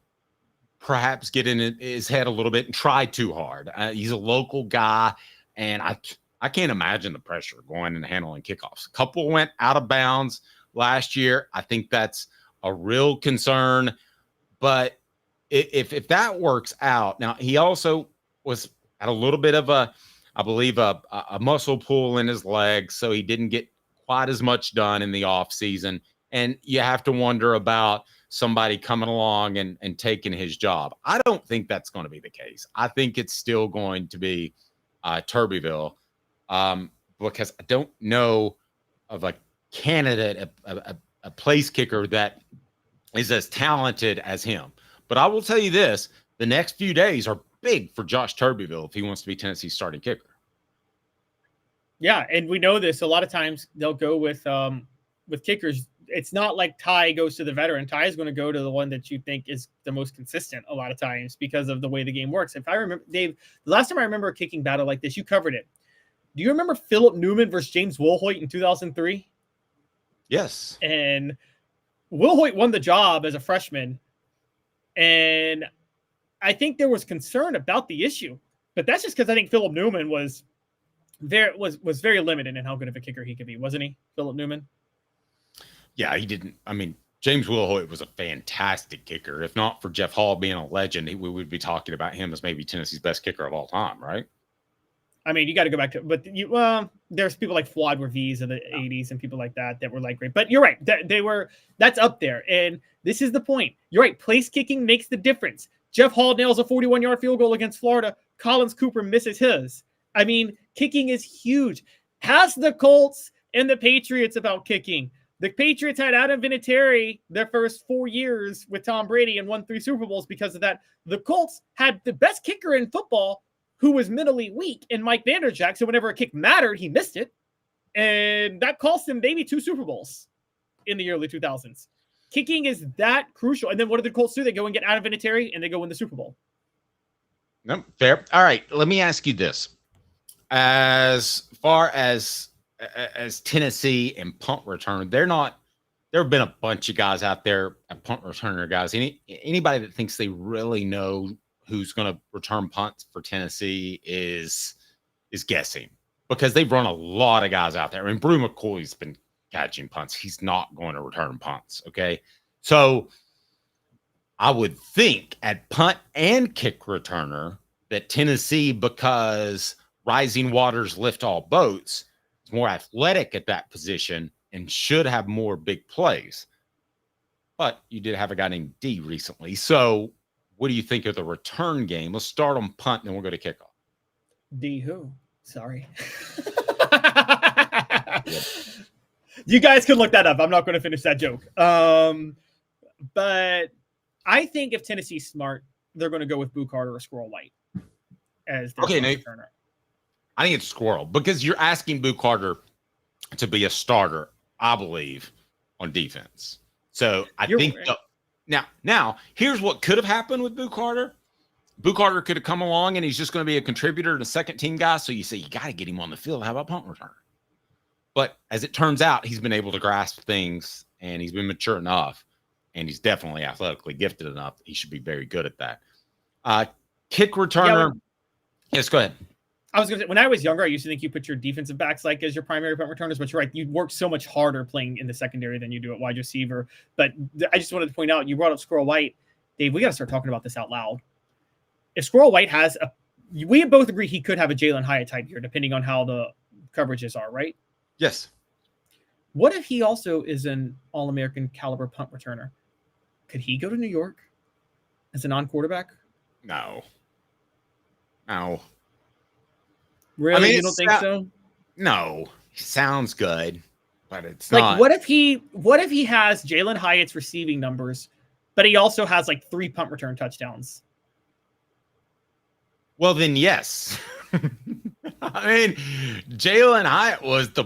D: perhaps get in his head a little bit and try too hard. He's a local guy, and I can't imagine the pressure going and handling kickoffs. A couple went out of bounds last year. I think that's a real concern. But if that works out, now he also was at a little bit of a muscle pull in his leg, so he didn't get quite as much done in the offseason. And you have to wonder about somebody coming along and taking his job. I don't think that's going to be the case. I think it's still going to be Turbeville, because I don't know of a candidate, a place kicker that is as talented as him. But I will tell you this, the next few days are big for Josh Turbeville if he wants to be Tennessee's starting kicker.
E: Yeah, and we know this. A lot of times they'll go with kickers. It's not like Ty goes to the veteran. Ty is going to go to the one that you think is the most consistent a lot of times because of the way the game works. If I remember, Dave, the last time I remember a kicking battle like this, you covered it. Do you remember Philip Newman versus James Wilhoit in 2003?
D: Yes.
E: And Wilhoit won the job as a freshman. And I think there was concern about the issue, but that's just because I think Philip Newman was very limited in how good of a kicker he could be, wasn't he, Philip Newman?
D: Yeah, he didn't. I mean, James Wilhoit was a fantastic kicker. If not for Jeff Hall being a legend, we would be talking about him as maybe Tennessee's best kicker of all time, right?
E: I mean, you got to go back to, but there's people like Fuad Reviz in the 80s and people like that were like great. But you're right, that's up there. And this is the point. You're right. Place kicking makes the difference. Jeff Hall nails a 41-yard field goal against Florida. Collins Cooper misses his. I mean, kicking is huge. Ask the Colts and the Patriots about kicking. The Patriots had Adam Vinatieri their first 4 years with Tom Brady and won 3 Super Bowls because of that. The Colts had the best kicker in football who was mentally weak in Mike Vanderjagt. So whenever a kick mattered, he missed it. And that cost him maybe 2 Super Bowls in the early 2000s. Kicking is that crucial. And then what do the Colts do? They go and get Adam Vinatieri and they go win the Super Bowl.
D: No, fair. All right. Let me ask you this. As far as Tennessee and punt return, there have been a bunch of guys out there, punt returner guys. Anybody that thinks they really know who's going to return punts for Tennessee is guessing, because they've run a lot of guys out there. I mean, Brew McCoy's been catching punts. He's not going to return punts. Okay. So I would think at punt and kick returner that Tennessee, because rising waters lift all boats, is more athletic at that position and should have more big plays. But you did have a guy named D recently. So what do you think of the return game? Let's start on punt, and then we'll go to kickoff.
E: D who? Sorry. You guys can look that up. I'm not going to finish that joke. But I think if Tennessee's smart, they're going to go with Boo Carter or Squirrel White as their returner.
D: I think it's Squirrel because you're asking Boo Carter to be a starter, I believe, on defense. So I think now here's what could have happened with Boo Carter. Boo Carter could have come along and he's just going to be a contributor and a second team guy. So you say you got to get him on the field. How about punt returner? But as it turns out, he's been able to grasp things and he's been mature enough and he's definitely athletically gifted enough. He should be very good at that. Kick returner. Yes, go ahead.
E: I was going to say, when I was younger, I used to think you put your defensive backs like as your primary punt returners, but you're right. You work so much harder playing in the secondary than you do at wide receiver. But I just wanted to point out, you brought up Squirrel White. Dave, we got to start talking about this out loud. If Squirrel White has we both agree he could have a Jalin Hyatt type year, depending on how the coverages are, right?
D: Yes.
E: What if he also is an All-American caliber punt returner? Could he go to New York as a non-quarterback?
D: No.
E: Really?
D: I mean,
E: you don't think so?
D: No. Sounds good, but it's
E: like,
D: not.
E: What if he has Jalin Hyatt's receiving numbers, but he also has like 3 punt return touchdowns?
D: Well, then yes. I mean, Jalin Hyatt was the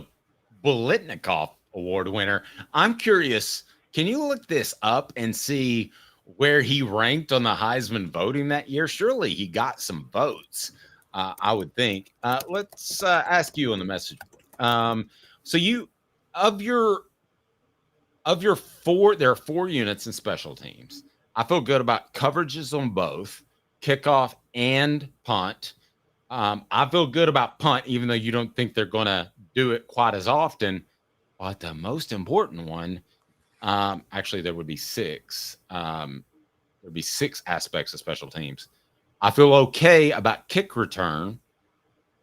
D: Bolitnikoff Award winner. I'm curious, can you look this up and see where he ranked on the Heisman voting that year? Surely he got some votes, I would think. Let's ask you on the message board. So you, of your 4, there are 4 units in special teams. I feel good about coverages on both kickoff and punt. I feel good about punt, even though you don't think they're going to do it quite as often. But the most important one, actually, there would be 6. There'd be 6 aspects of special teams. I feel okay about kick return.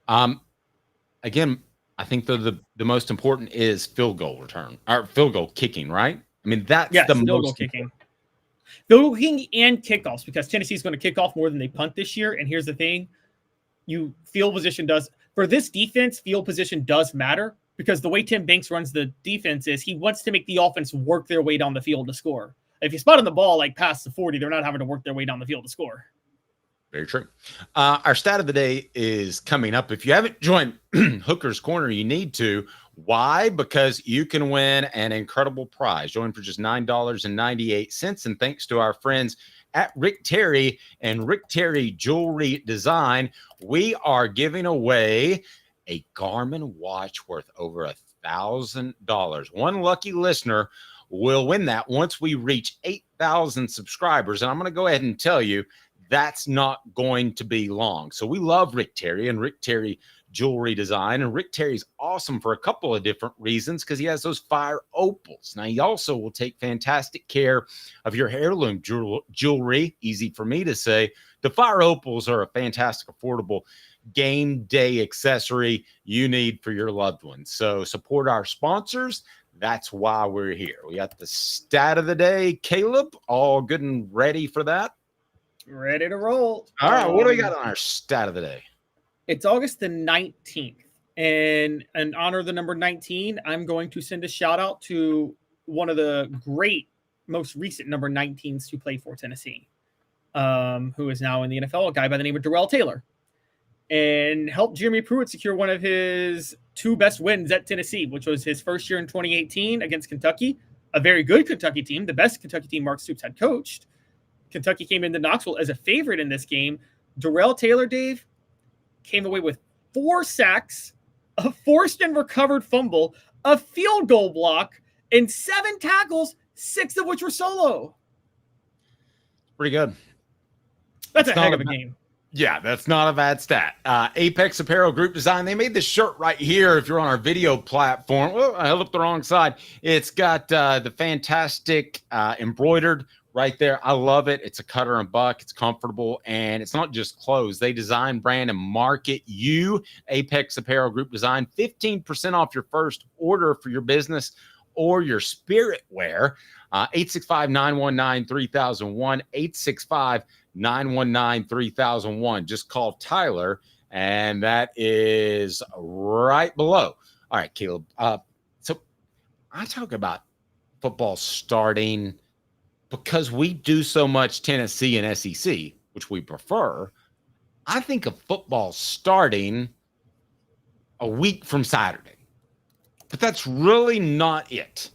D: Again, I think the most important is field goal return or field goal kicking, right? I mean, that's the
E: field goal kicking. Field goal kicking and kickoffs, because Tennessee's going to kick off more than they punt this year. And here's the thing. Field position does, for this defense, field position does matter, because the way Tim Banks runs the defense is he wants to make the offense work their way down the field to score. If you spot on the ball like past the 40, they're not having to work their way down the field to score.
D: Very true. Our stat of the day is coming up. If you haven't joined Hooker's Corner, you need to. Why? Because you can win an incredible prize. Join for just $9.98. And thanks to our friends at Rick Terry and Rick Terry Jewelry Design, we are giving away a Garmin watch worth over $1,000. One lucky listener will win that once we reach 8,000 subscribers. And I'm going to go ahead and tell you, that's not going to be long. So we love Rick Terry and Rick Terry Jewelry Design. And Rick Terry's awesome for a couple of different reasons, because he has those fire opals. Now, he also will take fantastic care of your heirloom jewelry. Easy for me to say. The fire opals are a fantastic, affordable game day accessory you need for your loved ones. So support our sponsors. That's why we're here. We got the stat of the day. Caleb, all good and ready for that?
E: Ready to roll.
D: All right, what do we got on our stat of the day?
E: It's August the 19th. And in honor of the number 19, I'm going to send a shout out to one of the great, most recent number 19s who played for Tennessee, who is now in the NFL, a guy by the name of Darrell Taylor, and helped Jeremy Pruitt secure one of his 2 best wins at Tennessee, which was his first year in 2018 against Kentucky, a very good Kentucky team, the best Kentucky team Mark Stoops had coached. Kentucky came into Knoxville as a favorite in this game. Darrell Taylor, Dave, came away with 4 sacks, a forced and recovered fumble, a field goal block, and 7 tackles, 6 of which were solo.
D: Pretty good.
E: That's a heck of a game.
D: Yeah, that's not a bad stat. Apex Apparel Group Design. They made this shirt right here. If you're on our video platform, I held up the wrong side. It's got the fantastic embroidered right there. I love it. It's a cutter and buck. It's comfortable, and it's not just clothes. They design, brand, and market you. Apex Apparel Group design 15% off your first order for your business or your spirit wear. 865-919-3001, 865-919-3001. Just call Tyler, and that is right below. All right, Caleb. So I talk about football starting because we do so much Tennessee and SEC, which we prefer. I think of football starting a week from Saturday, but that's really not it.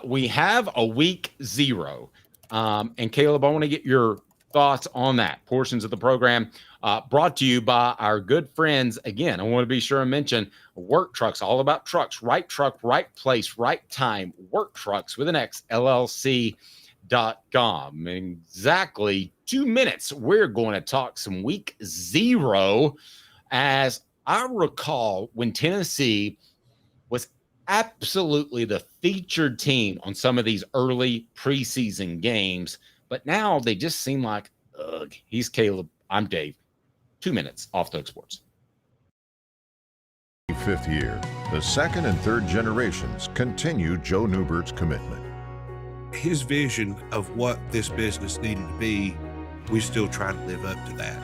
D: We have a week 0. And Caleb, I want to get your thoughts on that. Portions of the program brought to you by our good friends. Again, I want to be sure and mention Work Trucks, all about trucks, right truck, right place, right time. Work Trucks with an X, LLC.com. In exactly 2 minutes, we're going to talk some week 0. As I recall, when Tennessee was absolutely the featured team on some of these early preseason games, but now they just seem like, ugh. He's Caleb. I'm Dave. 2 minutes off the Hook Sports.
F: 5th year, the second and third generations continue Joe Neubert's commitment.
G: His vision of what this business needed to be, we still try to live up to that.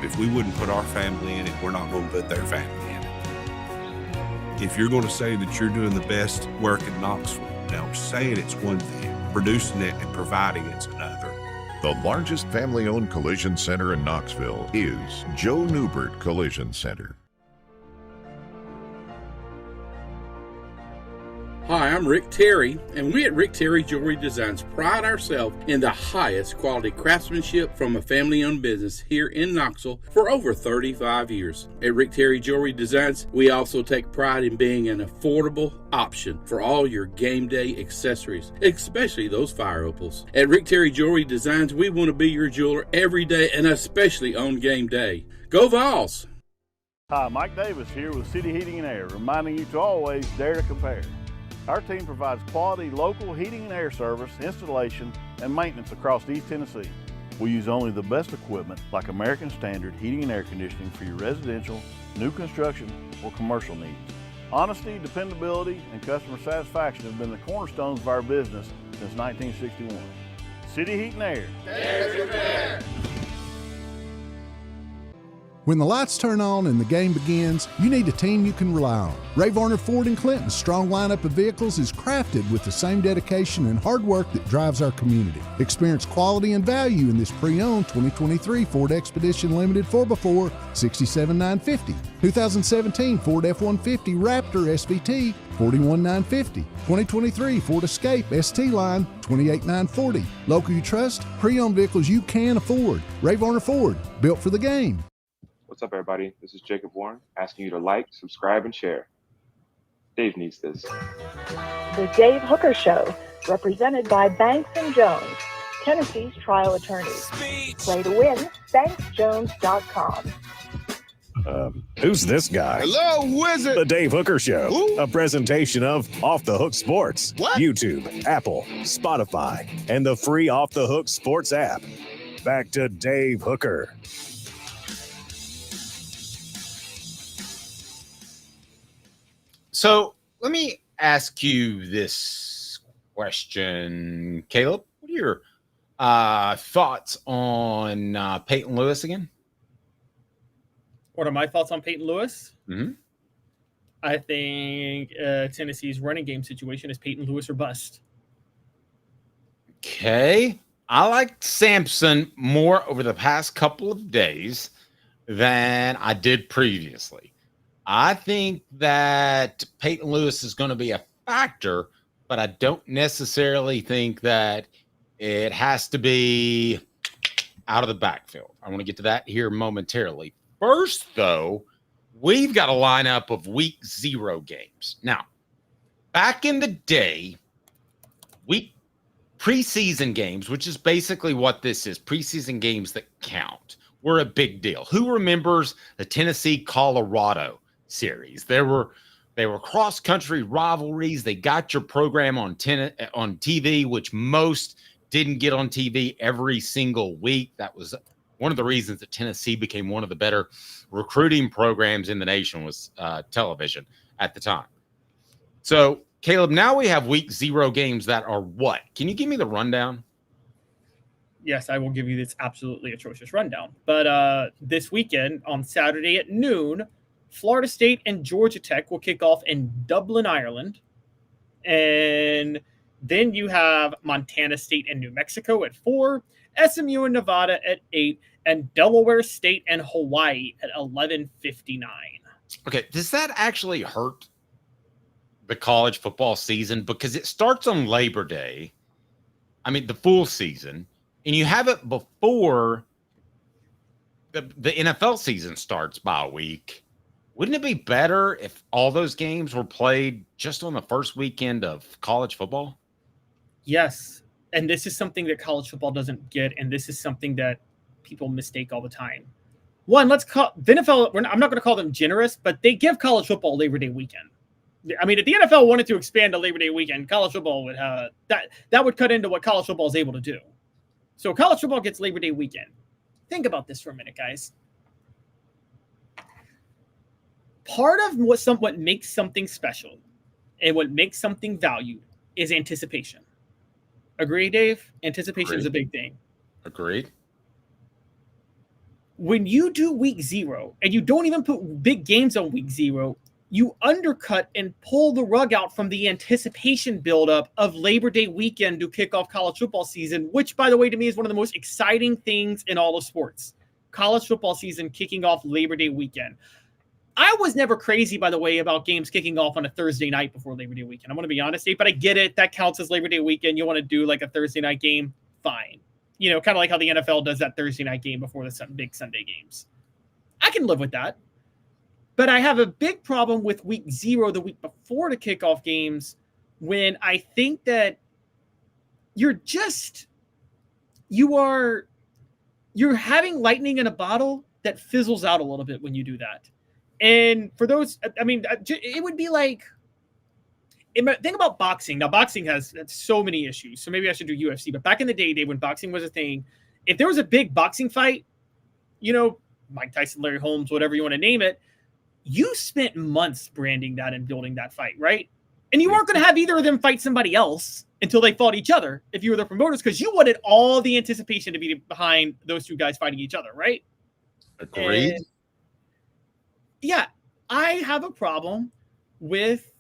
G: If we wouldn't put our family in it, we're not going to put their family in it. If you're going to say that you're doing the best work in Knoxville, now saying it's one thing, producing it and providing it's another.
F: The largest family-owned collision center in Knoxville is Joe Newbert Collision Center.
O: Hi, I'm Rick Terry, and we at Rick Terry Jewelry Designs pride ourselves in the highest quality craftsmanship from a family-owned business here in Knoxville for over 35 years. At Rick Terry Jewelry Designs, we also take pride in being an affordable option for all your game day accessories, especially those fire opals. At Rick Terry Jewelry Designs, we want to be your jeweler every day and especially on game day. Go Vols!
P: Hi, Mike Davis here with City Heating and Air, reminding you to always dare to compare. Our team provides quality local heating and air service, installation, and maintenance across East Tennessee. We use only the best equipment like American Standard heating and air conditioning for your residential, new construction, or commercial needs. Honesty, dependability, and customer satisfaction have been the cornerstones of our business since 1961. City Heat and Air.
H: Dare to compare.
I: When the lights turn on and the game begins, you need a team you can rely on. Raynor Ford in Clinton's strong lineup of vehicles is crafted with the same dedication and hard work that drives our community. Experience quality and value in this pre-owned 2023 Ford Expedition Limited 4x4 $67,950, 2017 Ford F-150 Raptor SVT $41,950, 2023 Ford Escape ST Line $28,940. Local you trust, pre-owned vehicles you can afford. Raynor Ford, built for the game.
Q: What's up, everybody? This is Jacob Warren, asking you to like, subscribe, and share. Dave needs this.
A: The Dave Hooker Show, represented by Banks & Jones, Tennessee's trial attorneys. Play to win, banksjones.com.
B: Who's this guy?
R: Hello, wizard.
B: The Dave Hooker Show,
R: Who?
B: a presentation of Off the Hook Sports.
R: What?
B: YouTube, Apple, Spotify, and the free Off the Hook Sports app. Back to Dave Hooker.
D: So let me ask you this question, Caleb. What are your thoughts on Peyton Lewis again?
E: What are my thoughts on Peyton Lewis?
D: Mm-hmm.
E: I think Tennessee's running game situation is Peyton Lewis or bust.
D: Okay. I like Sampson more over the past couple of days than I did previously. I think that Peyton Lewis is going to be a factor, but I don't necessarily think that it has to be out of the backfield. I want to get to that here momentarily. First, though, we've got a lineup of week 0 games. Now, back in the day, preseason games, which is basically what this is, preseason games that count, were a big deal. Who remembers the Tennessee-Colorado series? They were cross-country rivalries. They got your program on TV, which most didn't get on TV every single week. That was one of the reasons that Tennessee became one of the better recruiting programs in the nation was television at the time. So, Caleb, now we have week 0 games that are what? Can you give me the rundown?
E: Yes, I will give you this absolutely atrocious rundown. But this weekend on Saturday at noon, Florida State and Georgia Tech will kick off in Dublin, Ireland. And then you have Montana State and New Mexico at 4, SMU and Nevada at 8, and Delaware State and Hawaii at 11:59.
D: Okay, does that actually hurt the college football season? Because it starts on Labor Day. I mean, the full season. And you have it before the NFL season starts by a week. Wouldn't it be better if all those games were played just on the first weekend of college football?
E: Yes. And this is something that college football doesn't get. And this is something that people mistake all the time. One, let's call the NFL. I'm not going to call them generous, but they give college football Labor Day weekend. I mean, if the NFL wanted to expand to Labor Day weekend, college football would that would cut into what college football is able to do. So college football gets Labor Day weekend. Think about this for a minute, guys. Part of what makes something special and what makes something valued is anticipation. Agree, Dave? Anticipation is a big thing.
D: Agreed.
E: When you do week 0 and you don't even put big games on week 0, you undercut and pull the rug out from the anticipation buildup of Labor Day weekend to kick off college football season, which, by the way, to me is one of the most exciting things in all of sports. College football season kicking off Labor Day weekend. I was never crazy, by the way, about games kicking off on a Thursday night before Labor Day weekend. I'm going to be honest, Dave, but I get it. That counts as Labor Day weekend. You want to do like a Thursday night game? Fine. You know, kind of like how the NFL does that Thursday night game before the big Sunday games. I can live with that. But I have a big problem with week 0, the week before the kickoff games, when I think that you're having lightning in a bottle that fizzles out a little bit when you do that. And for those, I mean, it would be like, think about boxing. Now, boxing has so many issues, so maybe I should do UFC. But back in the day, Dave, when boxing was a thing, if there was a big boxing fight, you know, Mike Tyson, Larry Holmes, whatever you want to name it, you spent months branding that and building that fight, right? And you weren't going to have either of them fight somebody else until they fought each other if you were the promoters, because you wanted all the anticipation to be behind those two guys fighting each other, right?
D: Agreed.
E: And yeah, I have a problem with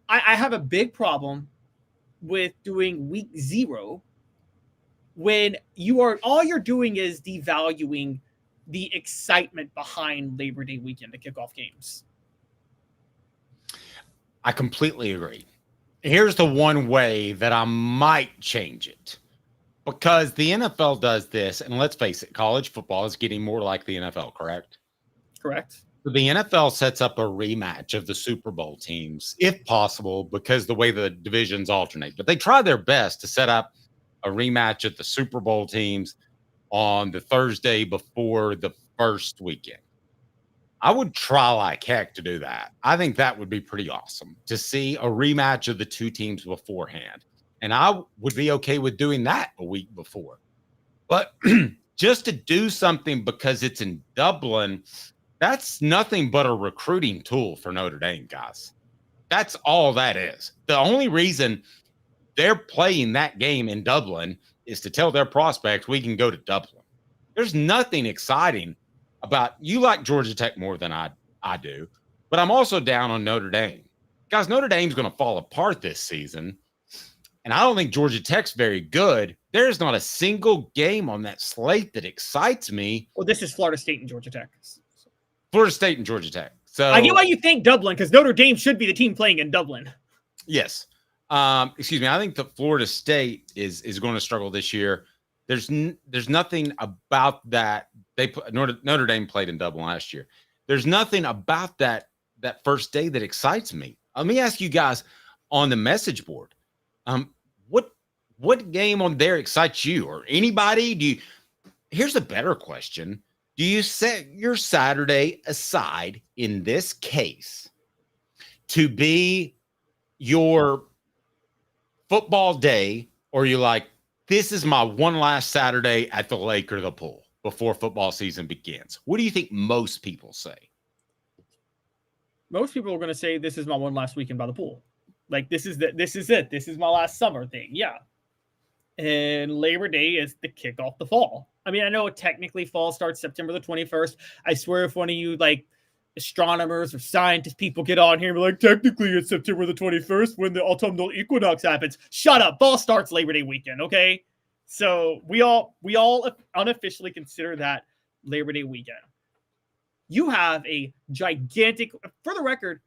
E: I have a big problem with doing week 0 when all you're doing is devaluing the excitement behind Labor Day weekend to kick off games.
D: I completely agree. Here's the one way that I might change it, because the NFL does this, and let's face it, college football is getting more like the NFL, correct?
E: Correct.
D: So the NFL sets up a rematch of the Super Bowl teams, if possible, because the way the divisions alternate. But they try their best to set up a rematch of the Super Bowl teams on the Thursday before the first weekend. I would try like heck to do that. I think that would be pretty awesome to see a rematch of the two teams beforehand. And I would be okay with doing that a week before. But just to do something because it's in Dublin, that's nothing but a recruiting tool for Notre Dame, guys. That's all that is. The only reason they're playing that game in Dublin is to tell their prospects we can go to Dublin. There's nothing exciting about, you like Georgia Tech more than I do, but I'm also down on Notre Dame. Guys, Notre Dame's going to fall apart this season, and I don't think Georgia Tech's very good. There's not a single game on that slate that excites me.
E: Well, this is Florida State and Georgia Tech.
D: Florida State and Georgia Tech. So
E: I get why you think Dublin, because Notre Dame should be the team playing in Dublin.
D: Yes. Excuse me. I think that Florida State is going to struggle this year. There's nothing about that. Notre Dame played in Dublin last year. There's nothing about that first day that excites me. Let me ask you guys on the message board. What game on there excites you or anybody? Here's a better question. Do you set your Saturday aside in this case to be your football day, or you like, this is my one last Saturday at the lake or the pool before football season begins. What do you think most people say?
E: Most people are going to say this is my one last weekend by the pool. Like this is it. This is my last summer thing. Yeah. And Labor Day is the kickoff the fall. I mean, I know technically fall starts September the 21st. I swear if one of you like astronomers or scientist people get on here and be like, technically it's September the 21st when the autumnal equinox happens. Shut up. Fall starts Labor Day weekend. Okay. So we all unofficially consider that Labor Day weekend. You have a gigantic, for the record.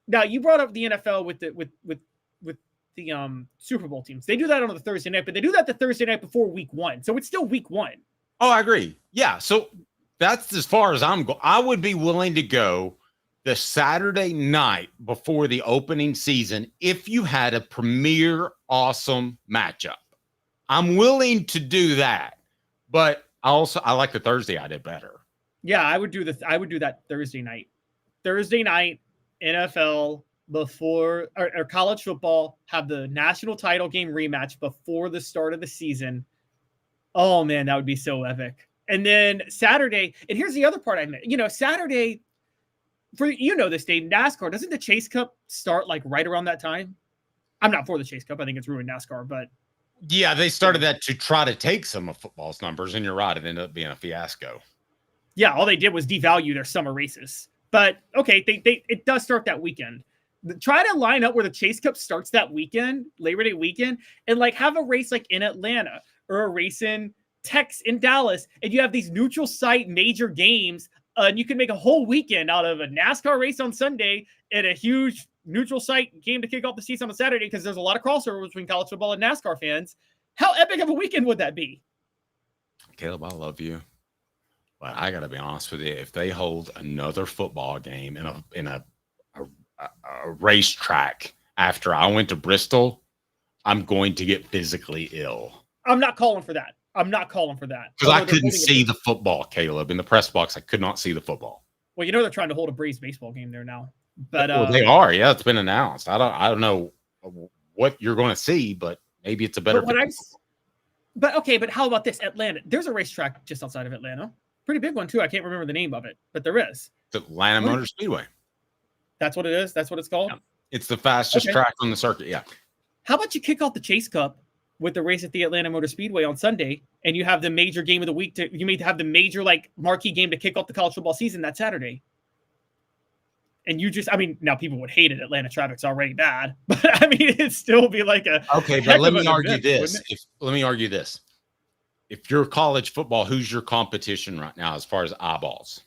E: Now you brought up the NFL with the Super Bowl teams. They do that on the Thursday night, but they do that the Thursday night before week 1. So it's still week 1.
D: Oh, I agree. Yeah. So that's as far as I'm going. I would be willing to go the Saturday night before the opening season if you had a premier awesome matchup. I'm willing to do that, but I like the Thursday I did better.
E: Yeah, I would do that Thursday night. Thursday night, NFL before or college football have the national title game rematch before the start of the season. Oh man, that would be so epic. And then Saturday, and here's the other part I meant. Saturday, for this day, NASCAR, doesn't the Chase Cup start like right around that time? I'm not for the Chase Cup. I think it's ruined NASCAR, but
D: yeah, they started that to try to take some of football's numbers, and you're right, it ended up being a fiasco.
E: Yeah, all they did was devalue their summer races. But okay, it does start that weekend. Try to line up where the Chase Cup starts that weekend, Labor Day weekend, and like have a race like in Atlanta or a race in Dallas, and you have these neutral site major games, and you can make a whole weekend out of a NASCAR race on Sunday and a huge neutral site game to kick off the season on a Saturday because there's a lot of crossover between college football and NASCAR fans. How epic of a weekend would that be?
D: Caleb, I love you. But I got to be honest with you. If they hold another football game in a racetrack after I went to Bristol, I'm going to get physically ill.
E: I'm not calling for that.
D: Because I couldn't see the football, Caleb. In the press box, I could not see the football.
E: Well, they're trying to hold a Braves baseball game there now. But
D: they are. Yeah, it's been announced. I don't know what you're going to see, but maybe it's a better.
E: But how about this? Atlanta. There's a racetrack just outside of Atlanta. Pretty big one too. I can't remember the name of it, but there is.
D: It's Atlanta Motor Speedway.
E: That's what it is. That's what it's called.
D: Yeah. It's the fastest track on the circuit. Yeah.
E: How about you kick off the Chase Cup with the race at the Atlanta Motor Speedway on Sunday, and you have the major game of the week you may have the major like marquee game to kick off the college football season that Saturday. And now people would hate it. Atlanta traffic's already bad, but it'd still be like a
D: okay. But let me argue this. If you're college football, who's your competition right now as far as eyeballs?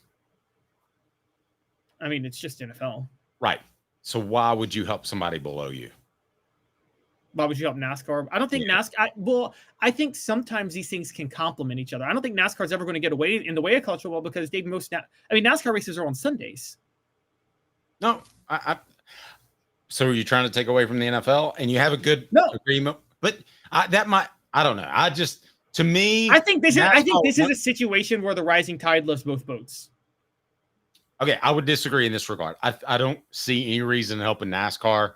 E: It's just NFL.
D: Right. So why would you help somebody below you?
E: Why would you help NASCAR? I don't think NASCAR. I think sometimes these things can complement each other. I don't think NASCAR is ever going to get away in the way of college football because NASCAR races are on Sundays.
D: No, So are you trying to take away from the NFL? And you have a good agreement, but I don't know. To me,
E: I think this is a situation where the rising tide lifts both boats.
D: Okay, I would disagree in this regard. I don't see any reason in helping NASCAR.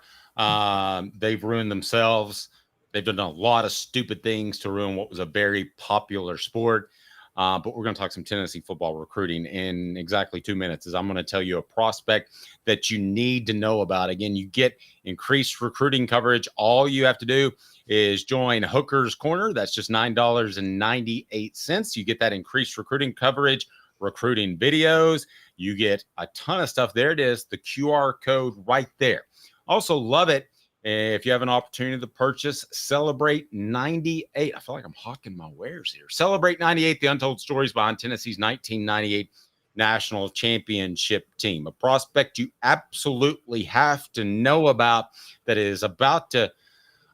D: They've ruined themselves. They've done a lot of stupid things to ruin what was a very popular sport. But we're going to talk some Tennessee football recruiting in exactly 2 minutes. As I'm going to tell you a prospect that you need to know about. Again, you get increased recruiting coverage. All you have to do is join Hooker's Corner. That's just $9.98. You get that increased recruiting coverage, recruiting videos. You get a ton of stuff. There it is, the QR code right there. Also, love it if you have an opportunity to purchase Celebrate 98. I feel like I'm hawking my wares here. Celebrate 98, the untold stories behind Tennessee's 1998 national championship team. A prospect you absolutely have to know about that is about to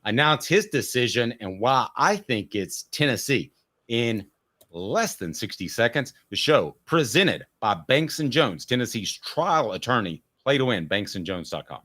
D: announce his decision and why I think it's Tennessee in less than 60 seconds. The show presented by Banks & Jones, Tennessee's trial attorney. Play to win, banksandjones.com.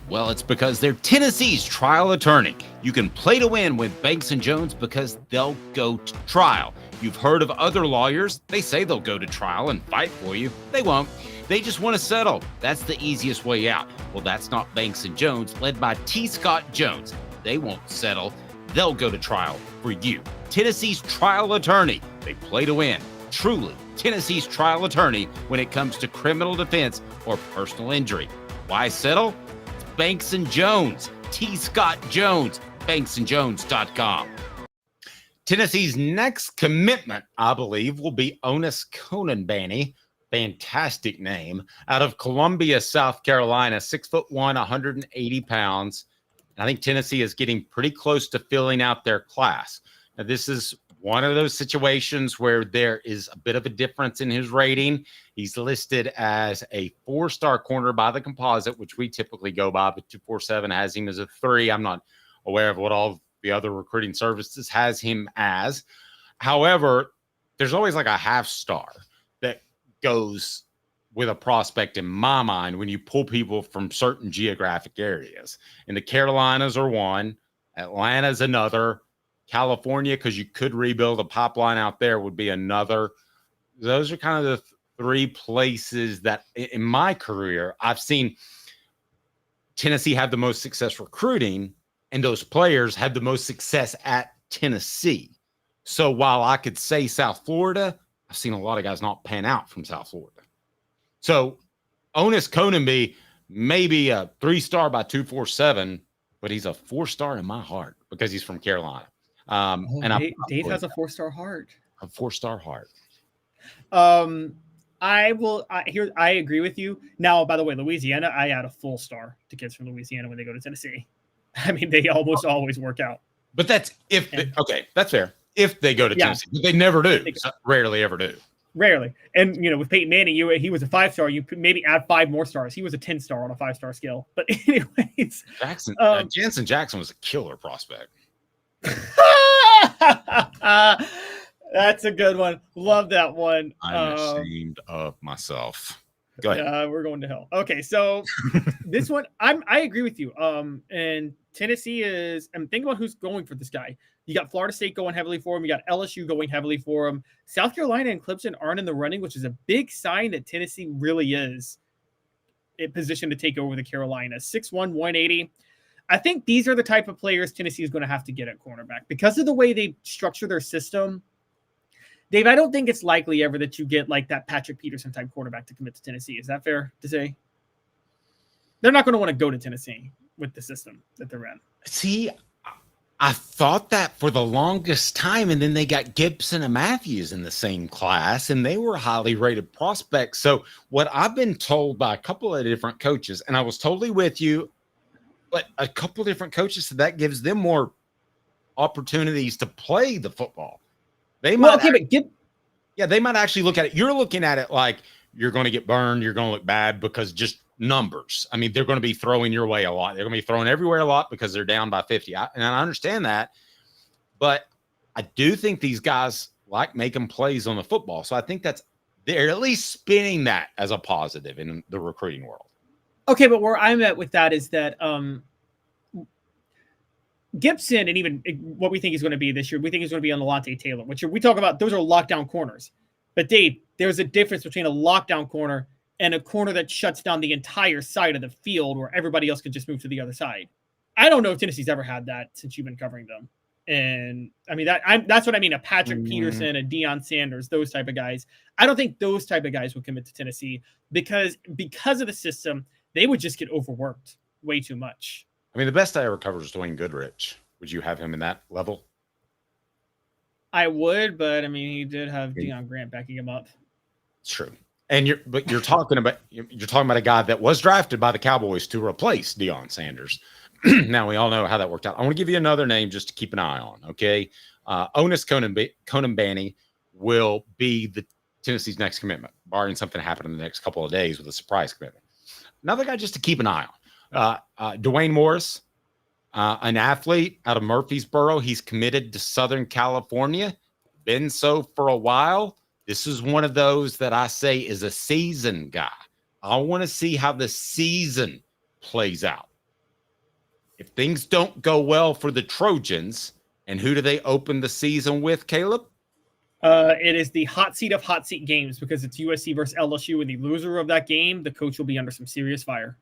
D: Well, it's because they're Tennessee's trial attorney. You can play to win with Banks & Jones because they'll go to trial. You've heard of other lawyers. They say they'll go to trial and fight for you. They won't. They just want to settle. That's the easiest way out. Well, that's not Banks & Jones, led by T. Scott Jones. they won't settle. They'll go to trial for you. Tennessee's trial attorney. They play to win. Truly, Tennessee's trial attorney when it comes to criminal defense or personal injury. Why settle? It's Banks & Jones. T. Scott Jones. BanksandJones.com. Tennessee's next commitment, I believe, will be Onis Konanbanny. Fantastic name. Out of Columbia, South Carolina, 6'1", 180 pounds. And I think Tennessee is getting pretty close to filling out their class. Now, this is one of those situations where there is a bit of a difference in his rating. He's listed as a 4-star corner by the composite, which we typically go by, but 247 has him as a 3. I'm not aware of what all the other recruiting services has him as. However, there's always like a half star that goes with a prospect in my mind when you pull people from certain geographic areas. And the Carolinas are one, Atlanta's another, California, because you could rebuild a pipeline out there, would be another. Those are kind of the 3 places that in my career I've seen Tennessee have the most success recruiting, and those players had the most success at Tennessee. So while I could say South Florida, I've seen a lot of guys not pan out from South Florida. So Onis Konanbanny may be a 3-star by 247, but he's a 4-star in my heart because he's from Carolina.
E: Dave has a 4-star heart.
D: A 4-star heart.
E: I agree with you. Now, by the way, Louisiana, I add a full star to kids from Louisiana when they go to Tennessee. I mean, they almost always work out.
D: But that's okay, that's fair. If they go to Tennessee, but they never do. Rarely ever do.
E: Rarely. And, with Peyton Manning, he was a 5-star. You could maybe add 5 more stars. He was a 10-star on a 5-star scale. But anyways.
D: Jensen Jackson was a killer prospect.
E: That's a good one. Love that one.
D: I'm ashamed of myself. Go ahead.
E: We're going to hell. Okay, so this one, I agree with you. And Tennessee is, and think about who's going for this guy. You got Florida State going heavily for him. You got LSU going heavily for him. South Carolina and Clemson aren't in the running, which is a big sign that Tennessee really is in position to take over the Carolinas. 6'1", 180. I think these are the type of players Tennessee is going to have to get at cornerback because of the way they structure their system. Dave, I don't think it's likely ever that you get like that Patrick Peterson type quarterback to commit to Tennessee. Is that fair to say? They're not going to want to go to Tennessee with the system that they're in.
D: See, I thought that for the longest time, and then they got Gibson and Matthews in the same class, and they were highly rated prospects. So what I've been told by a couple of different coaches, and I was totally with you, but a couple of different coaches said that gives them more opportunities to play the football. They might, they might actually look at it. You're looking at it like you're going to get burned, you're going to look bad because just numbers. I mean, they're going to be throwing your way a lot. They're going to be throwing everywhere a lot because they're down by 50. And I understand that, but I do think these guys like making plays on the football. So I think they're at least spinning that as a positive in the recruiting world.
E: Okay, but where I'm at with that is that Gibson and even what we think he's going to be this year, we think he's going to be on Alontae Taylor, which we talk about. Those are lockdown corners. But Dave, there's a difference between a lockdown corner and a corner that shuts down the entire side of the field where everybody else can just move to the other side. I don't know if Tennessee's ever had that since you've been covering them. And I mean, that's what I mean. A Patrick Peterson, a Deion Sanders, those type of guys. I don't think those type of guys would commit to Tennessee because of the system, they would just get overworked way too much.
D: I mean, the best I ever covered was Dwayne Goodrich. Would you have him in that level?
E: I would, but I mean, he did have Deion Grant backing him up.
D: It's true. And you're talking about a guy that was drafted by the Cowboys to replace Deion Sanders. Now we all know how that worked out. I want to give you another name just to keep an eye on. Okay, Onis Konanbanny will be the Tennessee's next commitment, barring something happen in the next couple of days with a surprise commitment. Another guy just to keep an eye on. Dwayne Morris, an athlete out of Murfreesboro. He's committed to Southern California. Been so for a while. This is one of those that I say is a season guy. I want to see how the season plays out. If things don't go well for the Trojans, and who do they open the season with, Caleb?
E: It is the hot seat of hot seat games because it's USC versus LSU, and the loser of that game, the coach will be under some serious fire.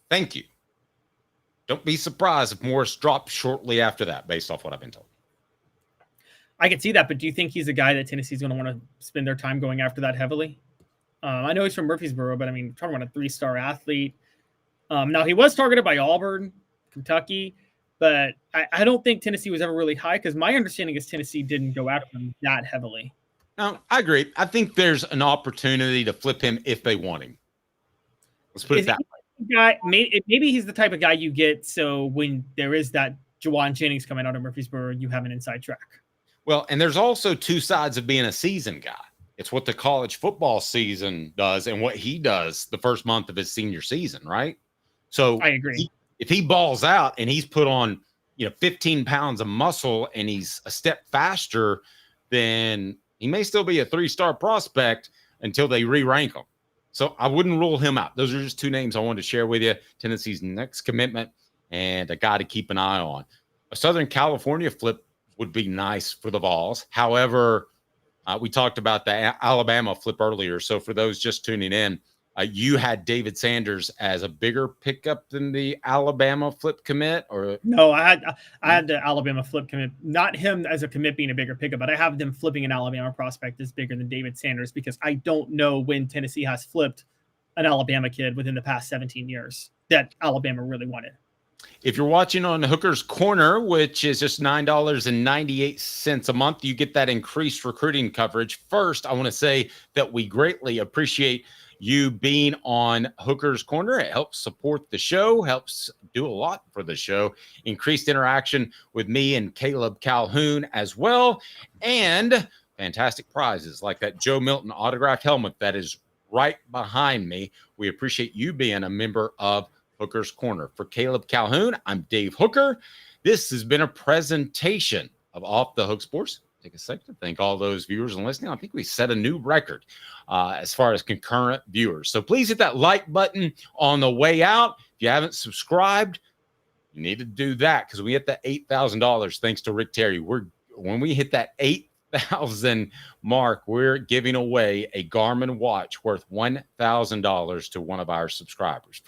D: Thank you. don't be surprised if Morris drops shortly after that, based off what I've been told.
E: I can see that, but do you think he's a guy that Tennessee's going to want to spend their time going after that heavily? I know he's from Murfreesboro, but I mean, talking about a 3-star athlete. Now, he was targeted by Auburn, Kentucky, but I don't think Tennessee was ever really high, because my understanding is Tennessee didn't go after him that heavily.
D: No, I agree. I think there's an opportunity to flip him if they want him. Let's put it that way.
E: Maybe he's the type of guy you get, so when there is that Jawan Jennings coming out of Murfreesboro, you have an inside track.
D: Well, and there's also two sides of being a season guy. It's what the college football season does and what he does the first month of his senior season, right? So
E: I agree.
D: If he balls out and he's put on, 15 pounds of muscle and he's a step faster, then he may still be a 3-star prospect until they re-rank him. So I wouldn't rule him out. Those are just two names I wanted to share with you. Tennessee's next commitment and a guy to keep an eye on. A Southern California flip would be nice for the Vols. However, we talked about the Alabama flip earlier. So for those just tuning in, you had David Sanders as a bigger pickup than the Alabama flip commit, or
E: no? I had the Alabama flip commit, not him as a commit being a bigger pickup, but I have them flipping an Alabama prospect is bigger than David Sanders, because I don't know when Tennessee has flipped an Alabama kid within the past 17 years that Alabama really wanted.
D: If you're watching on Hooker's Corner, which is just $9.98 a month, you get that increased recruiting coverage. First, I want to say that we greatly appreciate you being on Hooker's Corner. It helps support the show, helps do a lot for the show, increased interaction with me and Caleb Calhoun as well, and fantastic prizes like that Joe Milton autographed helmet that is right behind me. We appreciate you being a member of Hooker's Corner. For Caleb Calhoun, I'm Dave Hooker. This has been a presentation of Off the Hook Sports. Take a second to thank all those viewers and listening. I think we set a new record as far as concurrent viewers. So please hit that like button on the way out. If you haven't subscribed, you need to do that, because we hit that $8,000 thanks to Rick Terry. When we hit that 8,000 mark, we're giving away a Garmin watch worth $1,000 to one of our subscribers.